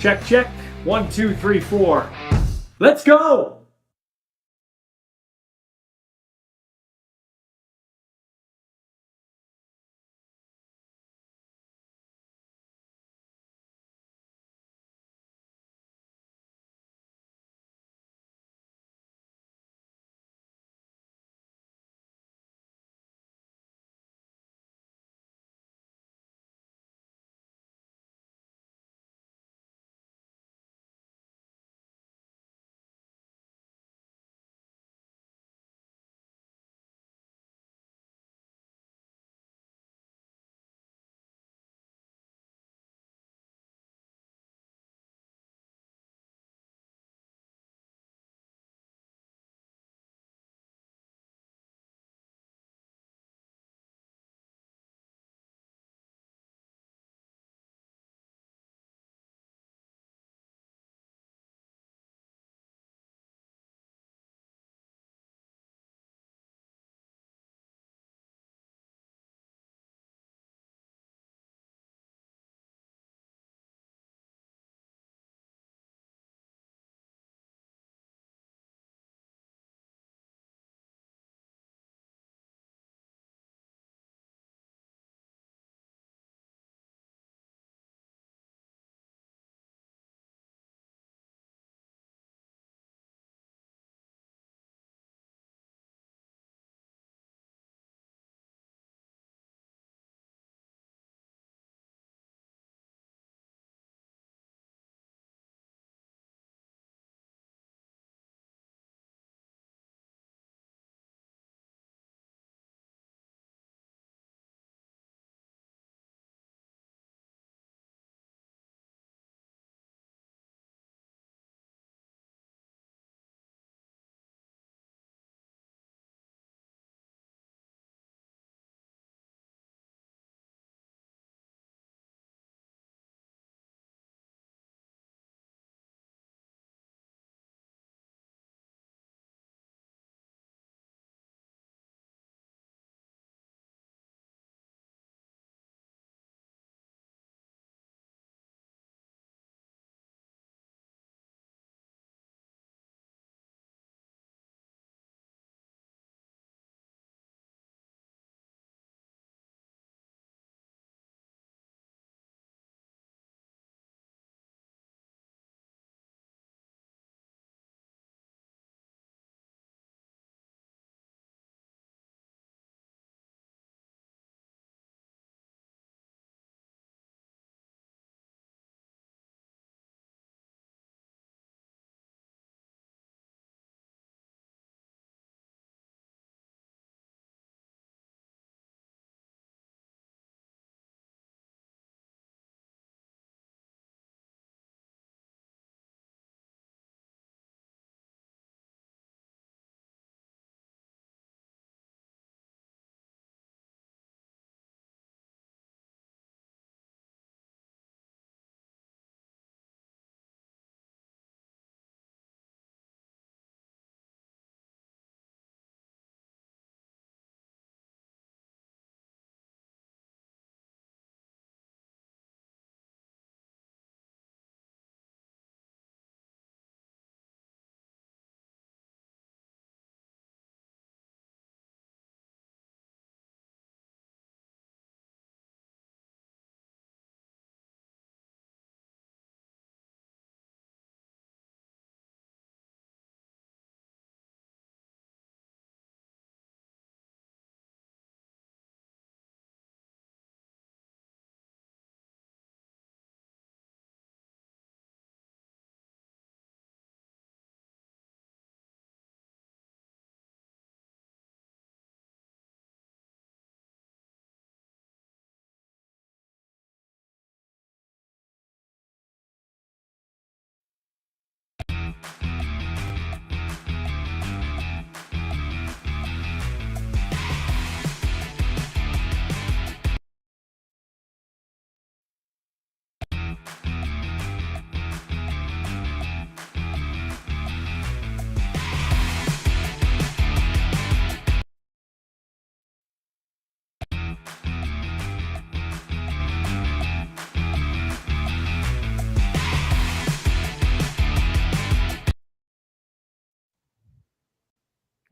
Check, check. 1, 2, 3, 4. Let's go!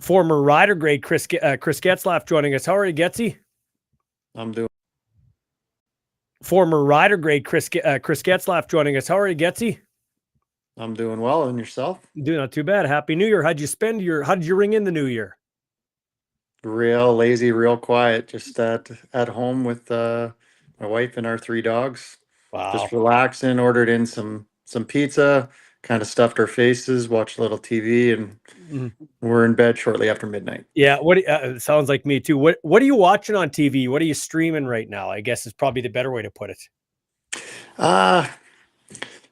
Former rider grade Chris Getzlaf joining us. How are you, Getzy? I'm doing. Former rider grade Chris Getzlaf joining us. How are you, Getzy? I'm doing well, and yourself? Doing not too bad. Happy New Year. How did you ring in the new year? Real lazy, real quiet. Just at home with my wife and our three dogs. Wow. Just relaxing. Ordered in some pizza. Kind of stuffed our faces. Watched a little TV, and we're in bed shortly after midnight. Yeah. What sounds like me too. What are you watching on TV? What are you streaming right now? I guess is probably the better way to put it. I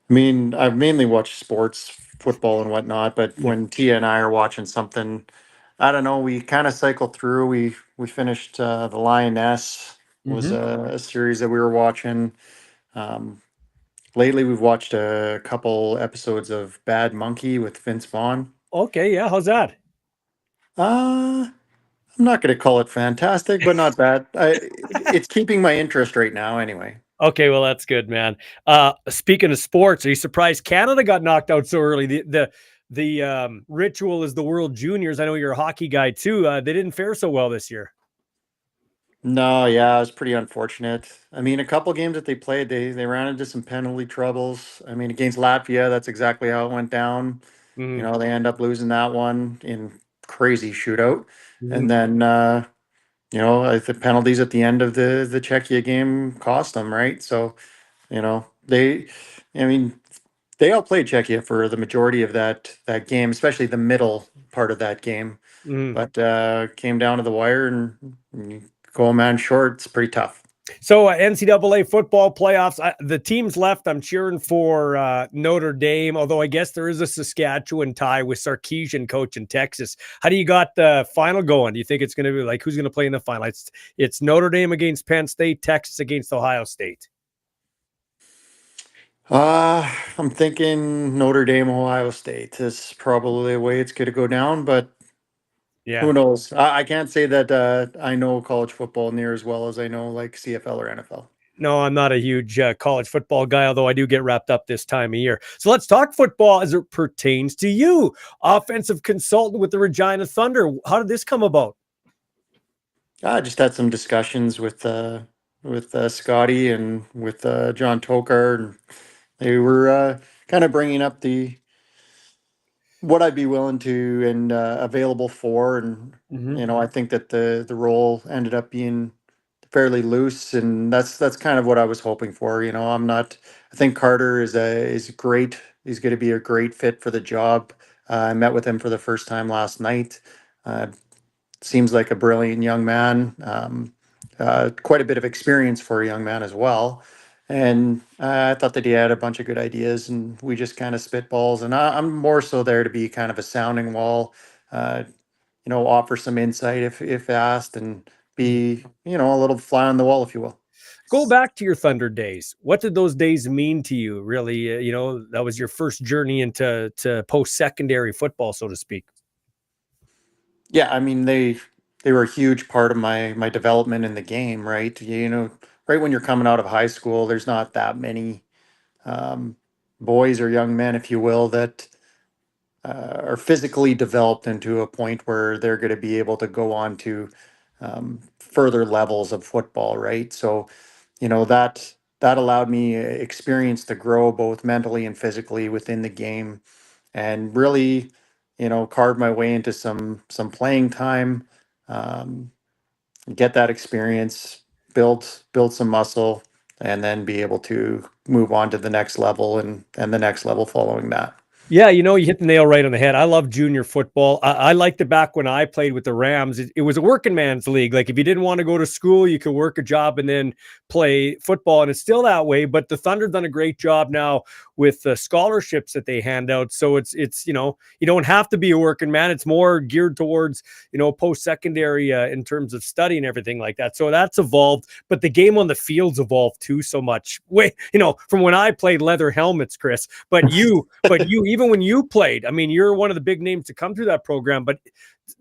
mean, I've mainly watched sports, football, and whatnot. But Yeah. when Tia and I are watching something, I don't know. We kind of cycle through. We finished the Lioness was a series that we were watching. Um, Lately, we've watched a couple episodes of Bad Monkey with Vince Vaughn. Okay. Yeah. How's that? I'm not going to call it fantastic, but not bad. It's keeping my interest right now, anyway. Okay, well that's good, man. Speaking of sports, are you surprised Canada got knocked out so early? The ritual is the World Juniors. I know you're a hockey guy too. They didn't fare so well this year. No, yeah, it was pretty unfortunate. I mean, a couple games that they played, they ran into some penalty troubles. I mean, against Latvia, that's exactly how it went down. Mm-hmm. They end up losing that one in crazy shootout, Mm-hmm. and then the penalties at the end of the Czechia game cost them, right? So they, I mean, they outplayed Czechia for the majority of that game, especially the middle part of that game. Mm-hmm. But came down to the wire, and you go a man short. It's pretty tough. So NCAA football playoffs. The teams left. I'm cheering for Notre Dame. Although I guess there is a Saskatchewan tie with Sarkisian coach in Texas. How do you got the final going? Do you think it's going to be like who's going to play in the final? It's Notre Dame against Penn State, Texas against Ohio State. I'm thinking Notre Dame, Ohio State is probably the way it's going to go down, but Yeah. who knows? I can't say that I know college football near as well as I know like CFL or NFL. No, I'm not a huge college football guy, although I do get wrapped up this time of year. So let's talk football as it pertains to you. Offensive consultant with the Regina Thunder. How did this come about? I just had some discussions with Scotty and with John Tokar, and they were kind of bringing up the what I'd be willing to and available for, and I think that the role ended up being fairly loose, and that's kind of what I was hoping for. I'm not. I think Carter is great. He's going to be a great fit for the job. I met with him for the first time last night. Uh, Seems like a brilliant young man. Quite a bit of experience for a young man as well. And I thought that he had a bunch of good ideas, and we just kind of spitballs. And I'm more so there to be kind of a sounding wall, uh, offer some insight if asked, and be a little fly on the wall, if you will. Go back to your Thunder days. What did those days mean to you? Really, that was your first journey into post-secondary football, so to speak. Yeah, I mean they were a huge part of my development in the game, right? Right when you're coming out of high school, there's not that many um, boys or young men, if you will, that are physically developed into a point where they're going to be able to go on to further levels of football, right? So, that allowed me experience to grow both mentally and physically within the game, and really, carve my way into some playing time, um, get that experience, build some muscle, and then be able to move on to the next level and the next level following that. Yeah, you hit the nail right on the head. I love junior football. I liked it back when I played with the Rams. It was a working man's league. Like if you didn't want to go to school, you could work a job and then play football. And it's still that way. But the Thunder done a great job now with the scholarships that they hand out. So it's you don't have to be a working man. It's more geared towards post-secondary in terms of study and everything like that. So that's evolved. But the game on the field's evolved too so much. From when I played leather helmets, Chris. But you even when you played, I mean, you're one of the big names to come through that program, but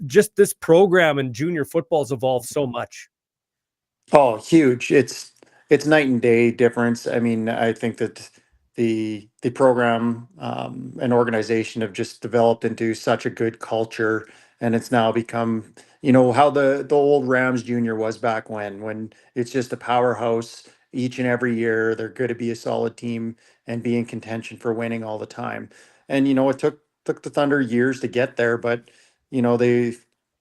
just this program and junior football's evolved so much. Oh, huge. It's night and day difference. I mean, I think that the program and organization have just developed into such a good culture and it's now become, how the old Rams junior was back when it's just a powerhouse each and every year. They're going to be a solid team and be in contention for winning all the time. And it took the Thunder years to get there, but they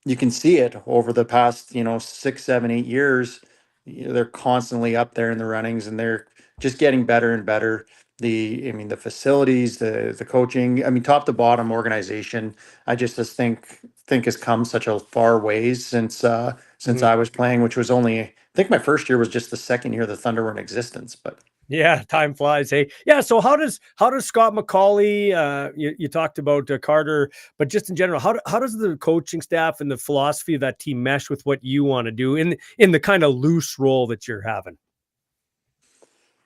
you can see it over the past 6, 7, 8 years. They're constantly up there in the runnings, and they're just getting better and better. The facilities, the coaching, top to bottom organization. I just think has come such a far ways since Mhm. I was playing, which was only, I think my first year was just the second year the Thunder were in existence. But Yeah, time flies. Hey, yeah. So how does Scott McCauley? You talked about Carter, but just in general, how does the coaching staff and the philosophy of that team mesh with what you want to do in the kind of loose role that you're having?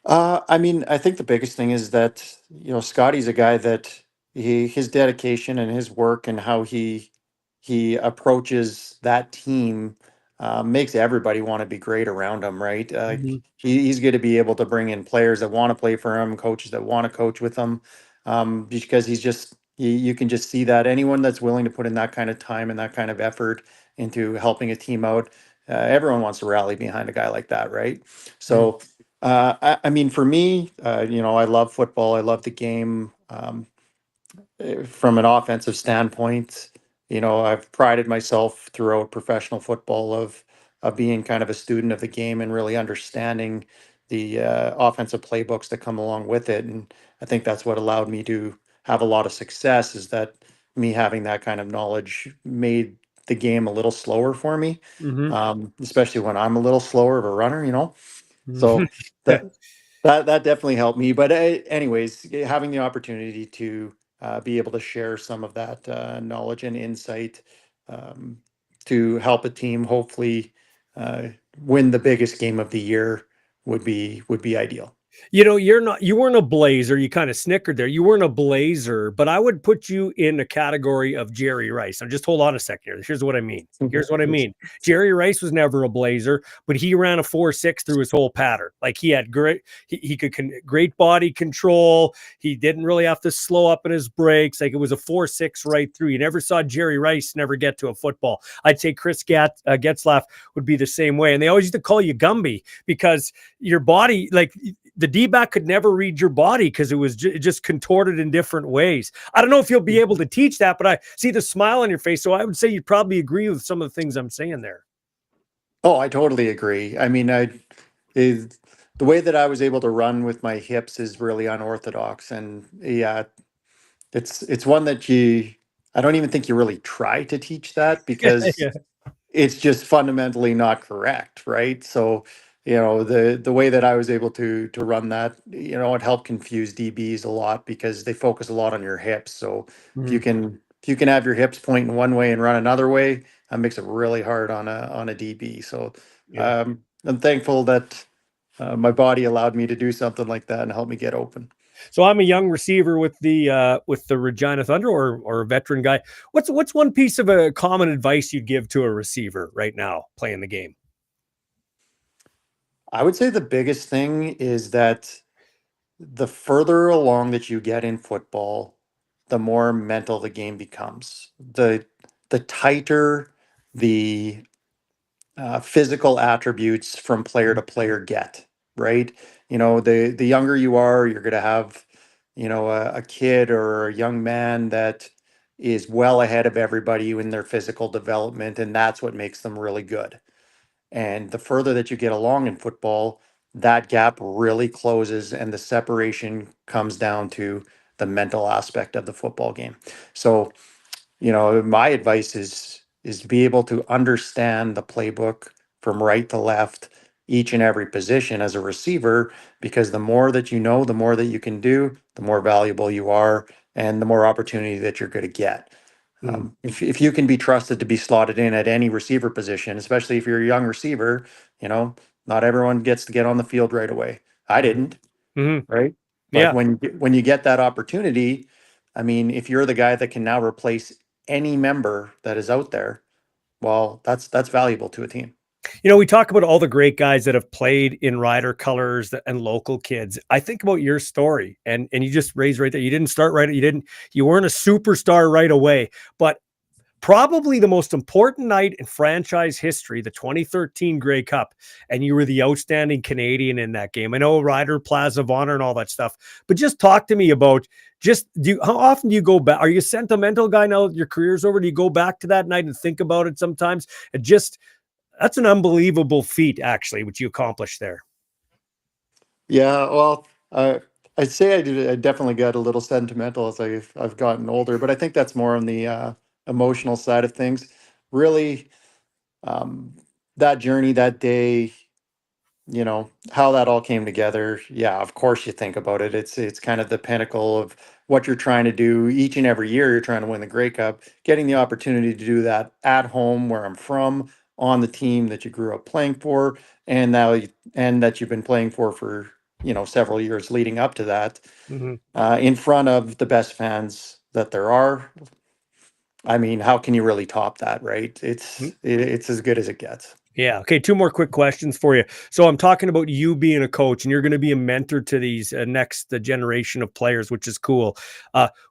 I think the biggest thing is that, Scotty's a guy that his dedication and his work and how he approaches that team makes everybody want to be great around him, right? Mhm. He's going to be able to bring in players that want to play for him, coaches that want to coach with him, because you can just see that anyone that's willing to put in that kind of time and that kind of effort into helping a team out, everyone wants to rally behind a guy like that, right? Mm. So. For me, I love football. I love the game. From an offensive standpoint, I've prided myself throughout professional football of being kind of a student of the game and really understanding the offensive playbooks that come along with it. And I think that's what allowed me to have a lot of success, is that me having that kind of knowledge made the game a little slower for me, Mhm. especially when I'm a little slower of a runner. Mhm. So that definitely helped me. But anyways, having the opportunity to be able to share some of that knowledge and insight um, to help a team hopefully uh, win the biggest game of the year would be ideal. You weren't a blazer. You kind of snickered there. You weren't a blazer, but I would put you in a category of Jerry Rice. Now, just hold on a second here. Here's what I mean. Here's what I mean. Jerry Rice was never a blazer, but he ran a 4.6 through his whole pattern. Like he had great body control. He didn't really have to slow up in his brakes. Like it was a 4.6 right through. You never saw Jerry Rice never get to a football. I'd say Chris Getzlaf would be the same way. And they always used to call you Gumby because your body, like the D-back could never read your body because it was just contorted in different ways. I don't know if you'll be able to teach that, but I see the smile on your face. So I would say you'd probably agree with some of the things I'm saying there. Oh, I totally agree. Is the way that I was able to run with my hips is really unorthodox, and yeah, it's one that I don't even think you really try to teach that, because Yeah. it's just fundamentally not correct, right? So, the way that I was able to run that, it helped confuse DBs a lot because they focus a lot on your hips. So Mhm. if you can have your hips point in one way and run another way, that makes it really hard on a DB. So Yeah. I'm thankful that my body allowed me to do something like that and help me get open. So I'm a young receiver with the Regina Thunder or a veteran guy. What's one piece of a common advice you'd give to a receiver right now playing the game? I would say the biggest thing is that the further along that you get in football, the more mental the game becomes. The tighter the physical attributes from player to player get, right? The younger you are, you're going to have, a kid or a young man that is well ahead of everybody in their physical development, and that's what makes them really good. And the further that you get along in football, that gap really closes and the separation comes down to the mental aspect of the football game. So, my advice is to be able to understand the playbook from right to left, each and every position as a receiver, because the more that you know, the more that you can do, the more valuable you are, and the more opportunity that you're going to get. Mm. If you can be trusted to be slotted in at any receiver position, especially if you're a young receiver, you know, not everyone gets to get on the field right away. I didn't, Mhm. right? But Yeah. when you get that opportunity, if you're the guy that can now replace any member that is out there, well, that's valuable to a team. We talk about all the great guys that have played in Rider colors and local kids. I think about your story and you just raised right there. You didn't start right. You weren't a superstar right away, but probably the most important night in franchise history, the 2013 Grey Cup, and you were the outstanding Canadian in that game. I know Ryder Plaza of Honor and all that stuff, but just talk to me about how often do you go back? Are you a sentimental guy now that your career's over? Do you go back to that night and think about it sometimes? That's an unbelievable feat, actually, what you accomplished there. Yeah, well, I'd say I definitely got a little sentimental as I've gotten older, but I think that's more on the emotional side of things. Really, um, that journey, that day, how that all came together. Yeah, of course you think about it. It's kind of the pinnacle of what you're trying to do each and every year. You're trying to win the Grey Cup, getting the opportunity to do that at home where I'm from, on the team that you grew up playing for, and and that you've been playing for several years leading up to that, Mhm. in front of the best fans that there are. I mean, how can you really top that, right? It's as good as it gets. Yeah. Okay. Two more quick questions for you. So I'm talking about you being a coach, and you're going to be a mentor to these next generation of players, which is cool.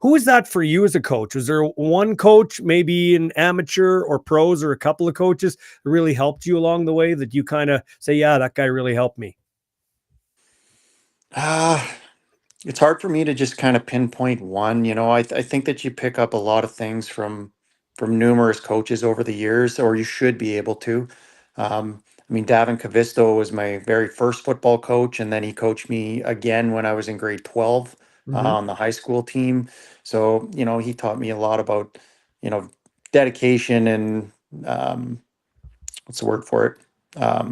Who is that for you as a coach? Was there one coach, maybe an amateur or pros, or a couple of coaches that really helped you along the way that you kind of say, yeah, that guy really helped me? Ah. It's hard for me to just kind of pinpoint one. I think that you pick up a lot of things from numerous coaches over the years, or you should be able to. I mean, Davin Cavisto was my very first football coach, and then he coached me again when I was in grade 12 Hmm. on the high school team. So, he taught me a lot about, you know, dedication and what's the word for it? Uh,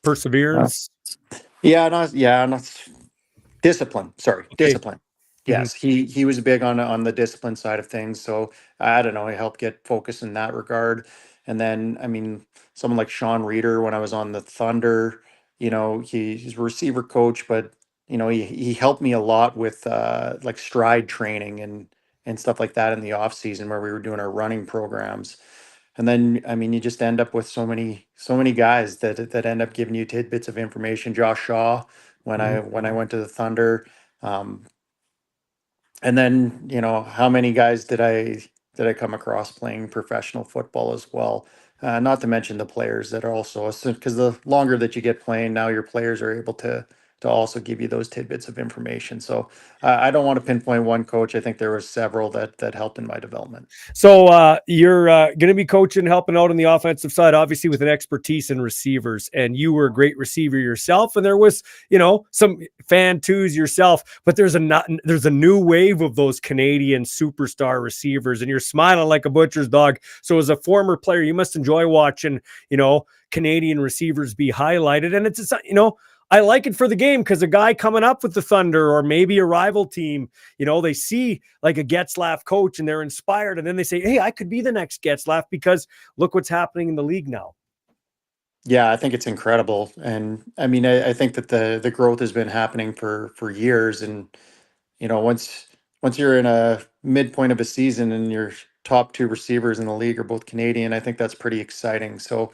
Perseverance. not discipline. Sorry, Okay. discipline. Hmm. Yes, he was big on the discipline side of things. So I don't know, he helped get focused in that regard. And then I mean, someone like Sean Reeder when I was on the Thunder, he's a receiver coach, but he helped me a lot with like stride training and stuff like that in the off season where we were doing our running programs. And then I mean, you just end up with so many guys that end up giving you tidbits of information. Josh Shaw when Hmm. I went to the Thunder. Um, and then, how many guys did I come across playing professional football as well? Not to mention the players that are also, because the longer that you get playing, now your players are able to also give you those tidbits of information. So I don't want to pinpoint one coach. I think there was several that helped in my development. So you're going to be coaching, helping out on the offensive side, obviously with an expertise in receivers. And you were a great receiver yourself, and there was, some fan twos yourself. But there's a new wave of those Canadian superstar receivers, and you're smiling like a butcher's dog. So as a former player, you must enjoy watching, Canadian receivers be highlighted, and I like it for the game because a guy coming up with the Thunder or maybe a rival team, they see like a Getzlaf coach and they're inspired. And then they say, hey, I could be the next Getzlaf because look what's happening in the league now. Yeah, I think it's incredible. And I mean, I think that the growth has been happening for years. And once you're in a midpoint of a season and your top two receivers in the league are both Canadian, I think that's pretty exciting. So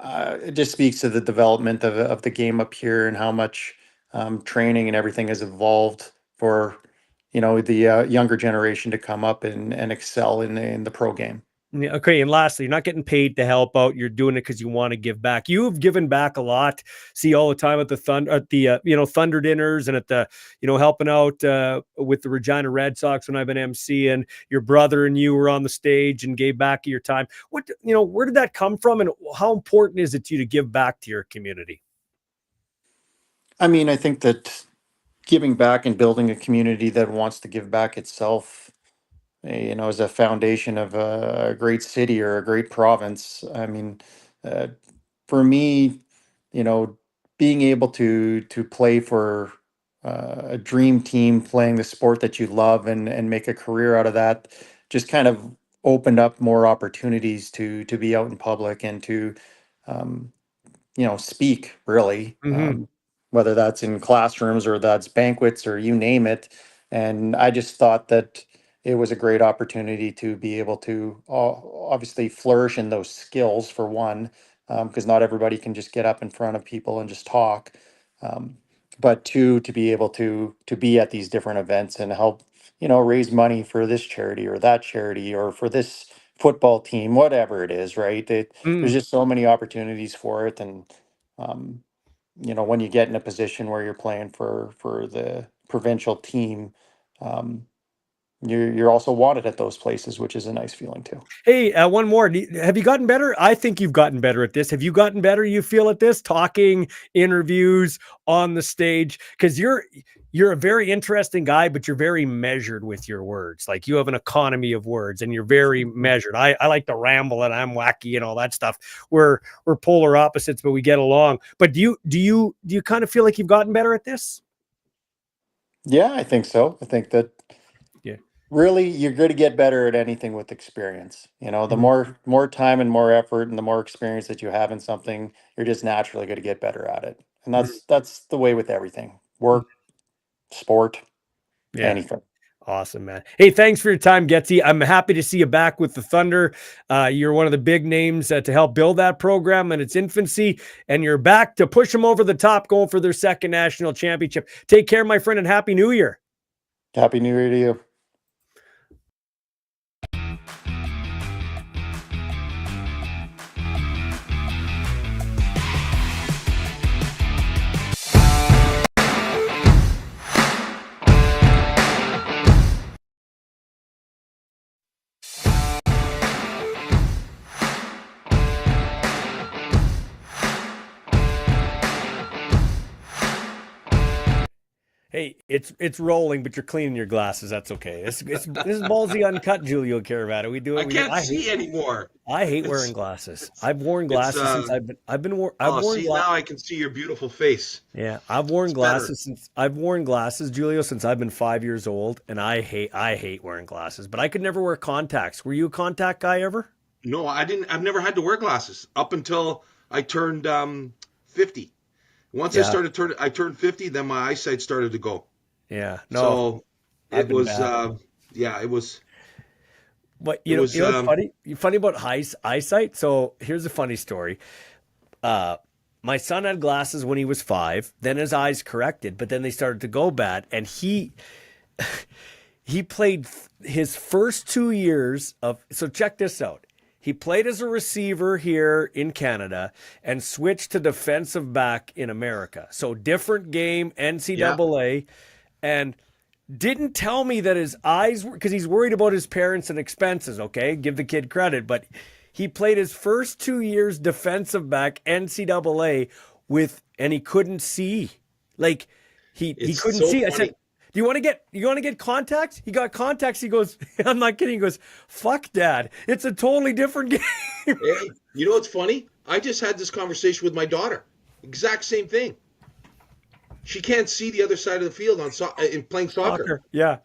it just speaks to the development of the game up here and how much training and everything has evolved for the younger generation to come up and excel in the pro game. Yeah, okay, and lastly, you're not getting paid to help out. You're doing it because you want to give back. You've given back a lot. See all the time at the Thunder, at the Thunder dinners, and at the helping out with the Regina Red Sox when I've been emceeing. Your brother and you were on the stage and gave back your time. Where did that come from, and how important is it to you to give back to your community? I mean, I think that giving back and building a community that wants to give back itself, is a foundation of a great city or a great province. I mean, uh, for me, you know, being able to play for a dream team, playing the sport that you love and make a career out of that, just kind of opened up more opportunities to be out in public and to um, speak really, Hmm. whether that's in classrooms or that's banquets or you name it. And I just thought that it was a great opportunity to be able to obviously flourish in those skills for one, because not everybody can just get up in front of people and just talk. Um, but two, to be able to be at these different events and help, raise money for this charity or that charity or for this football team, whatever it is, right? There's Mm. just so many opportunities for it. And um, when you get in a position where you're playing for the provincial team, um, you're also wanted at those places, which is a nice feeling too. Hey, one more. Have you gotten better? I think you've gotten better at this. Have you gotten better, you feel, at this? Talking, interviews, on the stage? Because you're a very interesting guy, but you're very measured with your words. Like, you have an economy of words and you're very measured. I like to ramble and I'm wacky and all that stuff. We're polar opposites, but we get along. But do you kind of feel like you've gotten better at this? Yeah, I think so. I think that Yeah. really you're going to get better at anything with experience. The Mhm. more time and more effort and the more experience that you have in something, you're just naturally going to get better at it. And Mhm. that's the way with everything. Work, sport, Yeah. anything. Awesome, man. Hey, thanks for your time, Getzy. I'm happy to see you back with the Thunder. You're one of the big names to help build that program in its infancy, and you're back to push them over the top, going for their second national championship. Take care, my friend, and Happy New Year. Happy New Year to you. Hey, it's rolling, but you're cleaning your glasses. That's okay. This is Ballsy Uncut, Giulio Caravatta. We do I it. can't see anymore. I hate wearing It's glasses. I've worn it's glasses since I've worn see, now I can see your beautiful face. Yeah, I've worn It's better. glasses Julio, since I've been 5 years old, and I hate wearing glasses. But I could never wear contacts. Were you a contact guy ever? No, I didn't. I've never had to wear glasses up until I turned 50. Once Yeah, I turned 50, then my eyesight started to go. yeah. No, So I've it been was bad. yeah, But it was what's funny? Funny about eyesight. So here's a funny story. Uh, my son had glasses when he was 5. Then his eyes corrected, but then they started to go bad, and he played his first 2 years of. So check this out. He played as a receiver here in Canada and switched to defensive back in America. So different game, yeah. NCAA, and didn't tell me that his eyes were, because he's worried about his parents and expenses. Okay, give the kid credit, but he played his first 2 years defensive back NCAA and he couldn't see. Like he It's couldn't so see. I funny. said, "Do you want to get contacts?" He got contacts. He goes, "I'm not kidding." He goes, "Fuck, Dad, it's a totally different game." Hey, you know what's funny? I just had this conversation with my daughter. Exact same thing. She can't see the other side of the field in playing soccer. Soccer, yeah.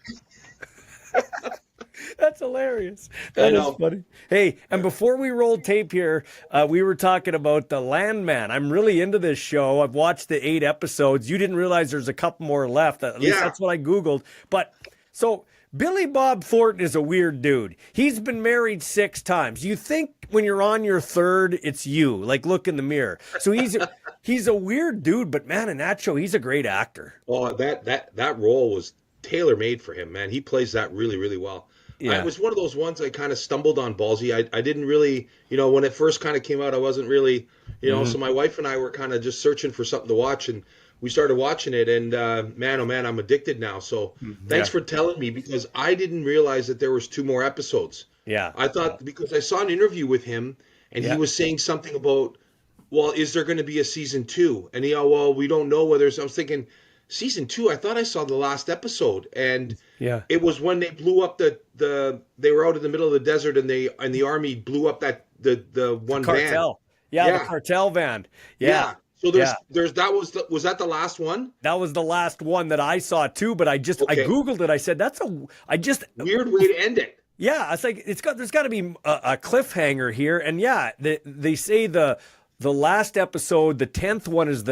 That's hilarious. I That is know. funny. Hey, and before we roll tape here, we were talking about the Landman. I'm really into this show. I've watched the 8 episodes. You didn't realize there's a couple more left. At least Yeah. that's what I Googled. But so Billy Bob Thornton is a weird dude. He's been married 6 times. You think when you're on your third, it's you. Like, look in the mirror. So he's a weird dude, but man, in that show, he's a great actor. Oh, that role was tailor made for him, man. He plays that really, really well. It Yeah. was one of those ones I kind of stumbled on, Ballsy. I didn't really, when it first kind of came out, I wasn't really, Mhm. so my wife and I were kind of just searching for something to watch, and we started watching it, and man, oh man, I'm addicted now. So thanks Yeah. for telling me, because I didn't realize that there was 2 more episodes. Yeah. I thought, because I saw an interview with him, and he Yeah. was saying something about, well, is there going to be a season 2? And well, we don't know whether. I was thinking, season 2. I thought I saw the last episode, and Yeah. it was when they blew up they were out in the middle of the desert, and the army blew up the one van. Cartel. Yeah, the Yeah, cartel van. Yeah. yeah. So Yeah. there's was that the last one? That was the last one that I saw too, but I Okay, Googled it. I said, weird way to end it. yeah, it's like, there's got to be a cliffhanger here. And yeah, they say the the last episode, the 10th one is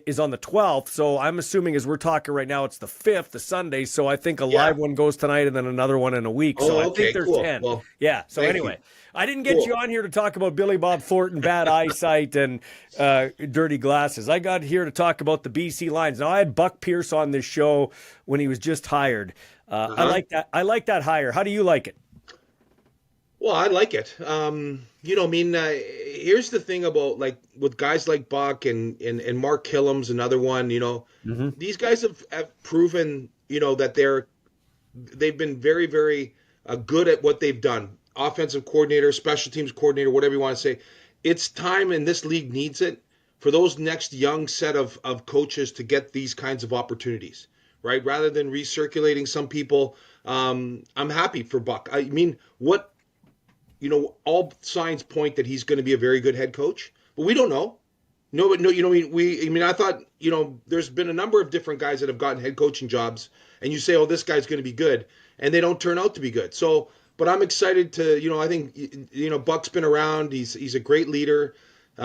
is on the 12th. So I'm assuming as we're talking right now, it's the 5th, the Sunday. So I think a live one goes tonight and then another one in a week. So I think there's cool. 10. Well, yeah. So anyway, I didn't get you on here to talk about Billy Bob Thornton, bad eyesight, and dirty glasses. I got here to talk about the BC Lions. Now I had Buck Pierce on this show when he was just hired. I like that. I like that hire. How do you like it? Well, I like it. Here's the thing about like with guys like Buck and Mark Killam's another one. These guys have proven that they've been very, very good at what they've done. Offensive coordinator, special teams coordinator, whatever you want to say. It's time, and this league needs it for those next young set of coaches to get these kinds of opportunities, right? Rather than recirculating some people. I'm happy for Buck. I mean, all signs point that he's going to be a very good head coach, but we don't know. I thought, there's been a number of different guys that have gotten head coaching jobs, and you say, oh, this guy's going to be good, and they don't turn out to be good. So, but I'm excited to, I think, Buck's been around. He's a great leader. He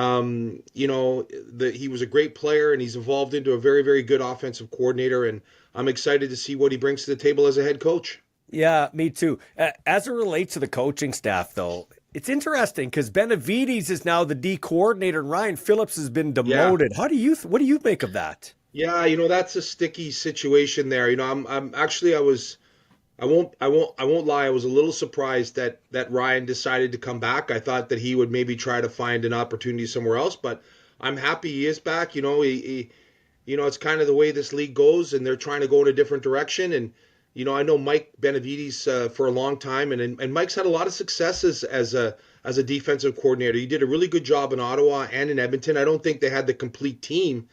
was a great player, and he's evolved into a very, very good offensive coordinator, and I'm excited to see what he brings to the table as a head coach. Yeah, me too. As it relates to the coaching staff, though, it's interesting because Benavides is now the D coordinator and Ryan Phillips has been demoted. Yeah. What do you make of that? Yeah, that's a sticky situation there. I won't lie. I was a little surprised that Ryan decided to come back. I thought that he would maybe try to find an opportunity somewhere else, but I'm happy he is back. It's kind of the way this league goes, and they're trying to go in a different direction. And I know Mike Benavides for a long time, and Mike's had a lot of successes as a defensive coordinator. He did a really good job in Ottawa and in Edmonton. I don't think they had the complete team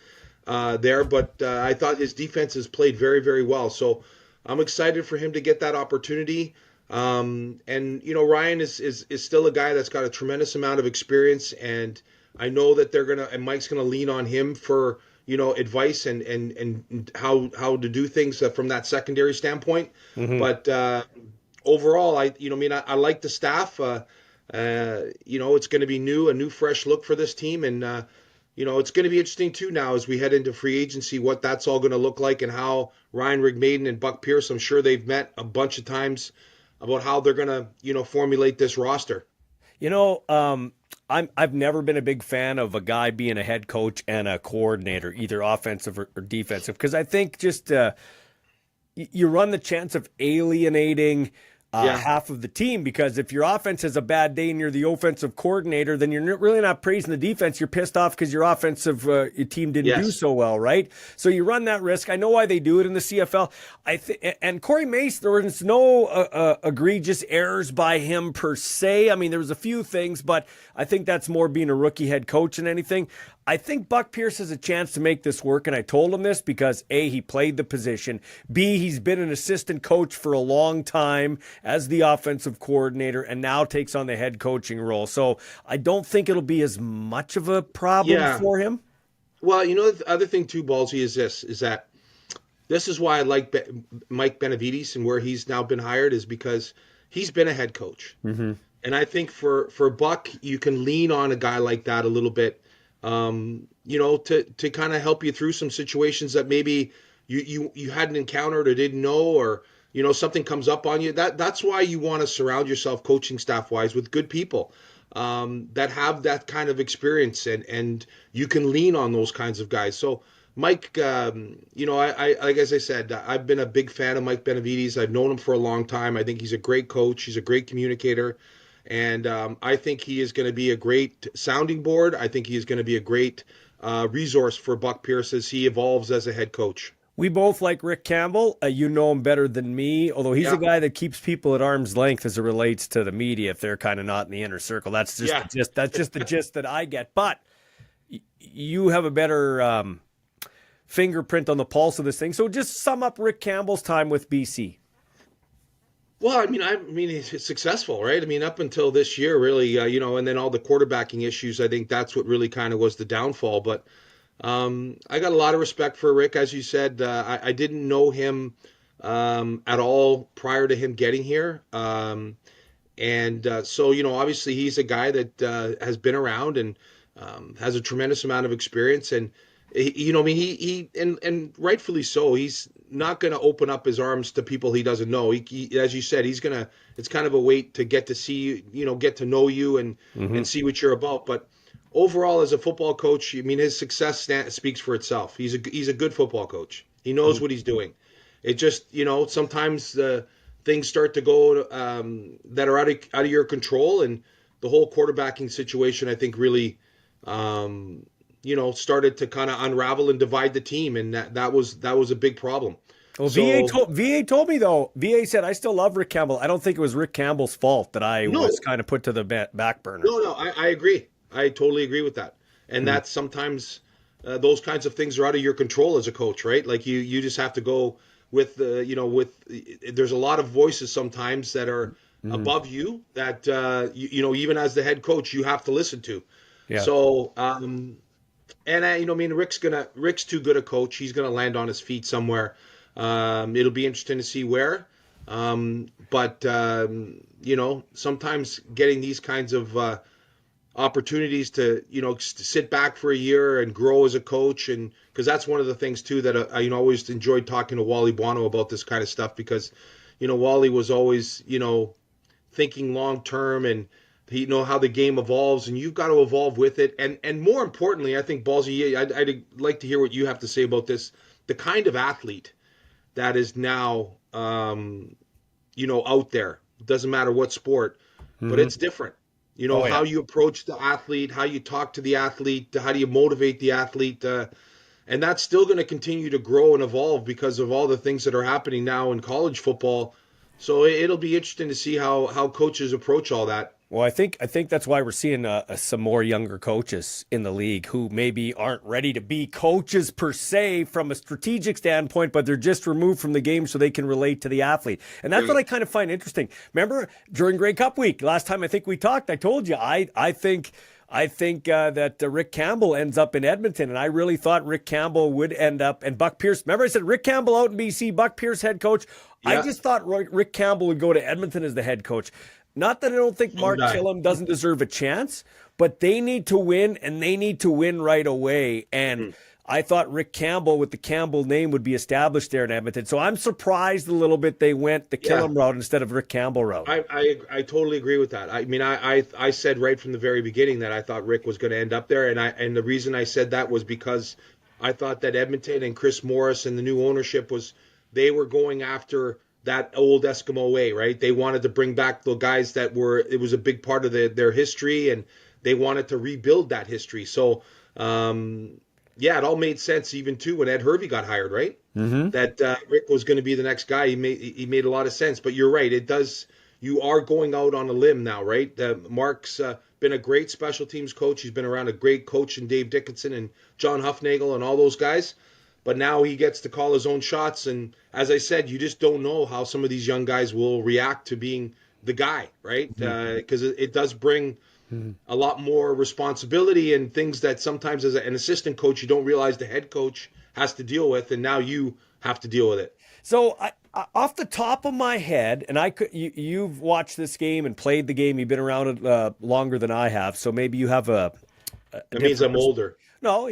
there, but I thought his defense has played very, very well. So I'm excited for him to get that opportunity. Ryan is still a guy that's got a tremendous amount of experience, and I know that Mike's gonna lean on him for advice and how to do things from that secondary standpoint. Mm-hmm. But overall, I like the staff. It's going to be a new fresh look for this team, and it's going to be interesting too now as we head into free agency what that's all going to look like and how Ryan Rigmaiden and Buck Pierce, I'm sure they've met a bunch of times about how they're going to formulate this roster. I've never been a big fan of a guy being a head coach and a coordinator, either offensive or defensive, because I think just you run the chance of alienating half of the team, because if your offense has a bad day and you're the offensive coordinator, then you're really not praising the defense. You're pissed off because your offensive team didn't do so well, right? So you run that risk. I know why they do it in the CFL. And Corey Mace, there was no egregious errors by him per se. I mean, there was a few things, but I think that's more being a rookie head coach than anything. I think Buck Pierce has a chance to make this work, and I told him this because A, he played the position, B, he's been an assistant coach for a long time as the offensive coordinator and now takes on the head coaching role. So I don't think it'll be as much of a problem for him. Well, the other thing too, Ballsy, is that this is why I like Mike Benavides and where he's now been hired, is because he's been a head coach. Mm-hmm. And I think for Buck, you can lean on a guy like that a little bit, to kind of help you through some situations that maybe you hadn't encountered or didn't know, or, something comes up on you. That's why you want to surround yourself coaching staff wise with good people that have that kind of experience, and you can lean on those kinds of guys. So Mike, I like, as I said, I've been a big fan of Mike Benavides. I've known him for a long time. I think he's a great coach. He's a great communicator. And I think he is going to be a great sounding board. I think he is going to be a great resource for Buck Pierce as he evolves as a head coach. We both like Rick Campbell. You know him better than me, although he's a guy that keeps people at arm's length as it relates to the media if they're kind of not in the inner circle. That's just the gist that I get. But you have a better fingerprint on the pulse of this thing. So just sum up Rick Campbell's time with BC. Well, I mean, he's successful, right? I mean, up until this year, really, and then all the quarterbacking issues. I think that's what really kind of was the downfall. But I got a lot of respect for Rick, as you said. I didn't know him at all prior to him getting here, so obviously he's a guy that has been around, and has a tremendous amount of experience, and I mean, and rightfully so. He's not going to open up his arms to people he doesn't know. As you said, it's kind of a wait to get to see you, get to know you and see what you're about. But overall, as a football coach, I mean, his success speaks for itself. He's a good football coach. He knows what he's doing. It just, sometimes things start to go that are out of your control, and the whole quarterbacking situation, I think, really, started to kind of unravel and divide the team, and that was a big problem. Well, VA told me, though. VA said, I still love Rick Campbell. I don't think it was Rick Campbell's fault that I was kind of put to the back burner. No, I agree. I totally agree with that. And that's sometimes those kinds of things are out of your control as a coach, right? Like you just have to go with there's a lot of voices sometimes that are above you that, even as the head coach, you have to listen to. Yeah. So, Rick's too good a coach. He's going to land on his feet somewhere. It'll be interesting to see where. But sometimes getting these kinds of opportunities to sit back for a year and grow as a coach, and because that's one of the things too that I always enjoyed talking to Wally Buono about this kind of stuff, because Wally was always thinking long term, and he how the game evolves, and you've got to evolve with it, and more importantly, I think, Ballsy, I'd like to hear what you have to say about this, the kind of athlete that is now out there. It doesn't matter what sport, but it's different. How you approach the athlete, how you talk to the athlete, how do you motivate the athlete, and that's still going to continue to grow and evolve because of all the things that are happening now in college football. So it'll be interesting to see how coaches approach all that. Well, I think that's why we're seeing some more younger coaches in the league who maybe aren't ready to be coaches per se from a strategic standpoint, but they're just removed from the game so they can relate to the athlete. And that's what I kind of find interesting. Remember during Grey Cup week, last time I think we talked, I told you I think that Rick Campbell ends up in Edmonton, and I really thought Rick Campbell would end up, and Buck Pierce. Remember I said Rick Campbell out in BC, Buck Pierce head coach. Yeah. I just thought Rick Campbell would go to Edmonton as the head coach. Not that I don't think Mark Killam doesn't deserve a chance, but they need to win, and they need to win right away. And I thought Rick Campbell with the Campbell name would be established there in Edmonton. So I'm surprised a little bit they went the Killam route instead of Rick Campbell route. I totally agree with that. I mean, I said right from the very beginning that I thought Rick was going to end up there, and the reason I said that was because I thought that Edmonton and Chris Morris and the new ownership they were going after that old Eskimo way, right? They wanted to bring back the guys it was a big part of their history, and they wanted to rebuild that history. So, it all made sense even too when Ed Hervey got hired, right? Mm-hmm. That Rick was going to be the next guy. He made a lot of sense. But you're right. You are going out on a limb now, right? Mark's been a great special teams coach. He's been around a great coach in Dave Dickinson and John Huffnagel and all those guys. But now he gets to call his own shots. And as I said, you just don't know how some of these young guys will react to being the guy, right? Because it does bring a lot more responsibility and things that sometimes as an assistant coach, you don't realize the head coach has to deal with. And now you have to deal with it. So off the top of my head, and you've watched this game and played the game. You've been around it longer than I have. So maybe you have that means I'm older. No,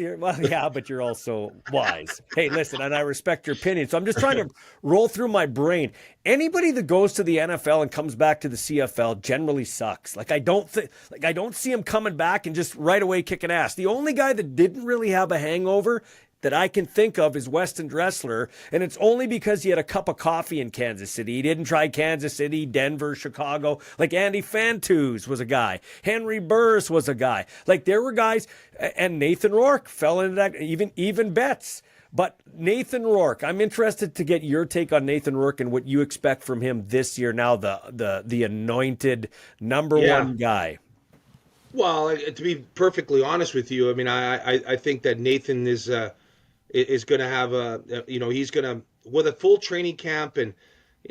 but you're also wise. Hey, listen, and I respect your opinion. So I'm just trying to roll through my brain. Anybody that goes to the NFL and comes back to the CFL generally sucks. I don't see him coming back and just right away kicking ass. The only guy that didn't really have a hangover that I can think of is Weston Dressler, and it's only because he had a cup of coffee in Kansas City. He didn't try Kansas City, Denver, Chicago. Andy Fantus was a guy. Henry Burris was a guy. There were guys, and Nathan Rourke fell into that, even Betts. But Nathan Rourke, I'm interested to get your take on Nathan Rourke and what you expect from him this year now, the anointed number one guy. Well, to be perfectly honest with you, I mean, I think that Nathan is going to have he's going to, with a full training camp. And,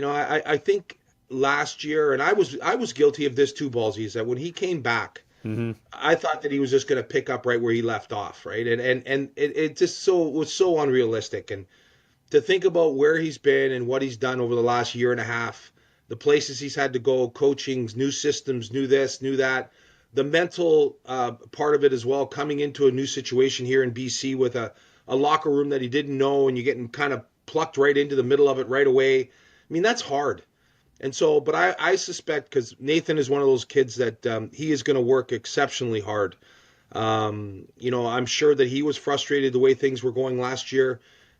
I think last year, and I was guilty of this too, Ballsy, is that when he came back, I thought that he was just going to pick up right where he left off. Right. And it just was so unrealistic. And to think about where he's been and what he's done over the last year and a half, the places he's had to go, coaching, new systems, new this, new that. the mental part of it as well, coming into a new situation here in BC with a locker room that he didn't know, and you're getting kind of plucked right into the middle of it right away. I mean, that's hard. And so, but I suspect, because Nathan is one of those kids that he is going to work exceptionally hard. I'm sure that he was frustrated the way things were going last year,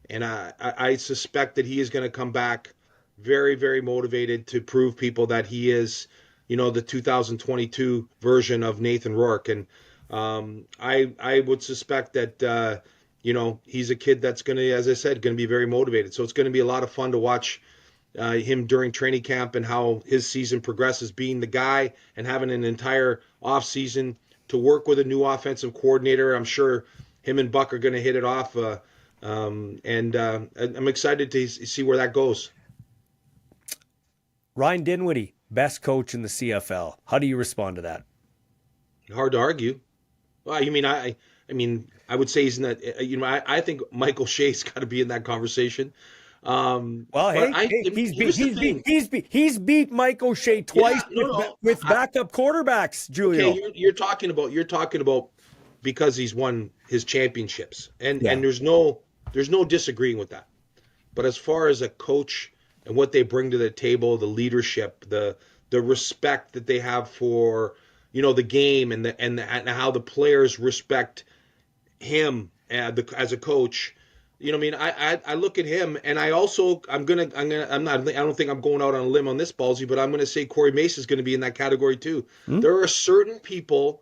and I suspect that he is going to come back very, very motivated to prove people that he is, the 2022 version of Nathan Rourke. And I would suspect that he's a kid that's going to, as I said, going to be very motivated. So it's going to be a lot of fun to watch him during training camp and how his season progresses, being the guy and having an entire off season to work with a new offensive coordinator. I'm sure him and Buck are going to hit it off, and I'm excited to see where that goes. Ryan Dinwiddie, best coach in the CFL. How do you respond to that? Hard to argue. Well, you mean I I would say he's in that. I think Michael Shea's got to be in that conversation. He's beat Mike O'Shea twice with backup quarterbacks, Giulio. Okay, you're talking about because he's won his championships, and there's no disagreeing with that. But as far as a coach and what they bring to the table, the leadership, the respect that they have for the game, and how the players respect him as a coach. I look at him, and I don't think I'm going out on a limb on this, Ballsy, but I'm going to say Corey Mace is going to be in that category too. There are certain people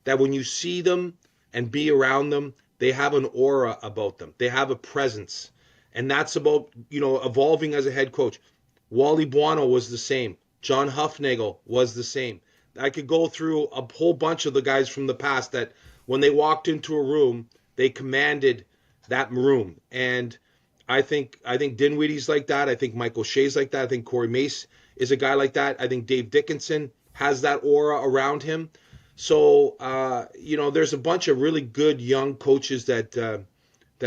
that when you see them and be around them, they have an aura about them. They have a presence, and that's about, evolving as a head coach. Wally Buono was the same. John Huffnagel was the same. I could go through a whole bunch of the guys from the past that when they walked into a room, they commanded that room. And I think Dinwiddie's like that. I think Michael Shea's like that. I think Corey Mace is a guy like that. I think Dave Dickinson has that aura around him. So, there's a bunch of really good young coaches that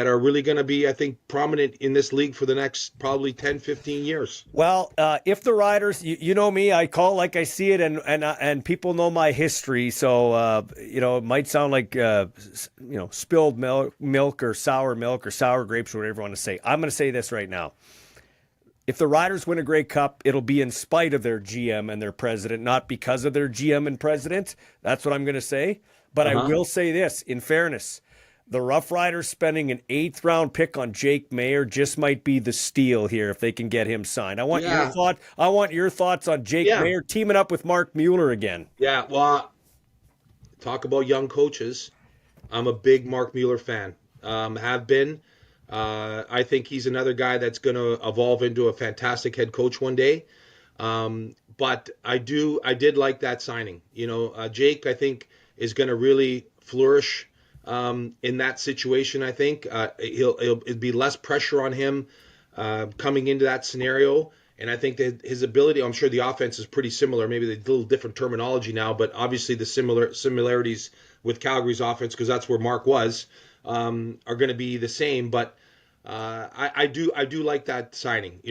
are really going to be, I think, prominent in this league for the next probably 10, 15 years. Well, if the Riders, you know me, I call like I see it, and people know my history. So, it might sound like, spilled milk or sour grapes or whatever you want to say. I'm going to say this right now. If the Riders win a Grey Cup, it'll be in spite of their GM and their president, not because of their GM and president. That's what I'm going to say. But I will say this, in fairness, the Rough Riders spending an 8th round pick on Jake Mayer just might be the steal here if they can get him signed. I want your thoughts on Jake Mayer teaming up with Mark Mueller again. Yeah, well, talk about young coaches. I'm a big Mark Mueller fan. Have been. I think he's another guy that's going to evolve into a fantastic head coach one day. But I did like that signing. Jake, I think, is going to really flourish in that situation. I think it'll be less pressure on him coming into that scenario. And I think that his ability, I'm sure the offense is pretty similar. Maybe a little different terminology now, but obviously the similarities with Calgary's offense, because that's where Mark was, are going to be the same. But I do like that signing.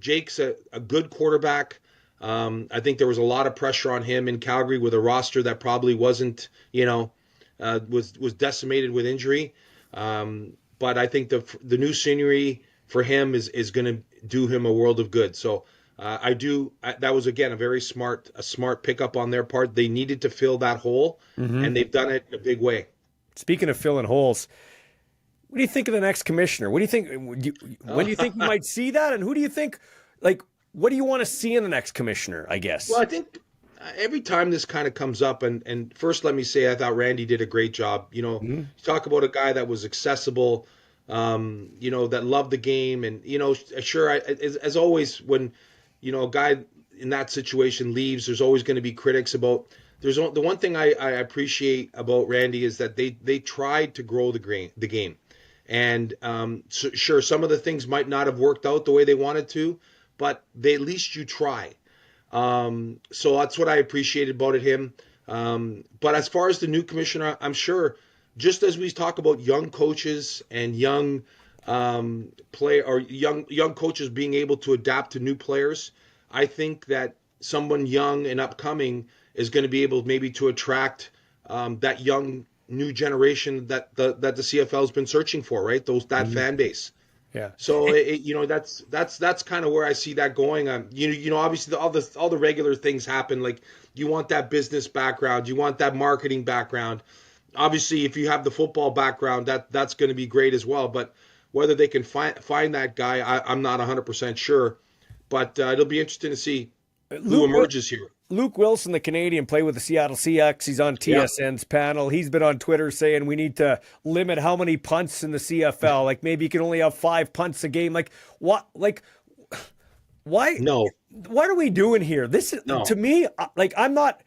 Jake's a good quarterback. I think there was a lot of pressure on him in Calgary with a roster that probably wasn't, was decimated with injury. But I think the new scenery for him is going to do him a world of good. So that was, again, a smart pickup on their part. They needed to fill that hole, and they've done it in a big way. Speaking of filling holes, what do you think of the next commissioner? What do you think? When do you think we might see that? And who do you think, what do you want to see in the next commissioner, I guess? Well, I think every time this kind of comes up, and first let me say I thought Randy did a great job. You talk about a guy that was accessible, that loved the game. And, sure, as always, when, a guy in that situation leaves, there's always going to be critics about. The one thing I appreciate about Randy is that they tried to grow the game. And sure, some of the things might not have worked out the way they wanted to, but at least you try. So that's what I appreciated about him. But as far as the new commissioner, I'm sure, just as we talk about young coaches and young young coaches being able to adapt to new players, I think that someone young and upcoming is going to be able maybe to attract that young new generation that the CFL has been searching for, right? That fan base. Yeah. So that's kind of where I see that going. Obviously all the regular things happen. Like you want that business background, you want that marketing background. Obviously, if you have the football background, that's going to be great as well. But whether they can find that guy, I'm not 100% sure. But it'll be interesting to see who emerges here. Luke Wilson, the Canadian, played with the Seattle Seahawks. He's on TSN's panel. He's been on Twitter saying we need to limit how many punts in the CFL. Like maybe you can only have 5 punts a game. Like what? Like why? No. What are we doing here? This is to me. Like I'm not.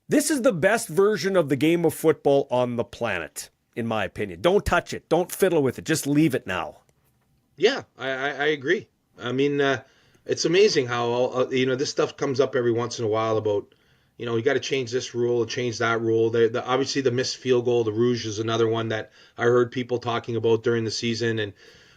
This is the best version of the game of football on the planet, in my opinion. Don't touch it. Don't fiddle with it. Just leave it now. Yeah, I agree. I mean. It's amazing how this stuff comes up every once in a while about you got to change this rule, change that rule. Obviously the missed field goal, the Rouge is another one that I heard people talking about during the season, and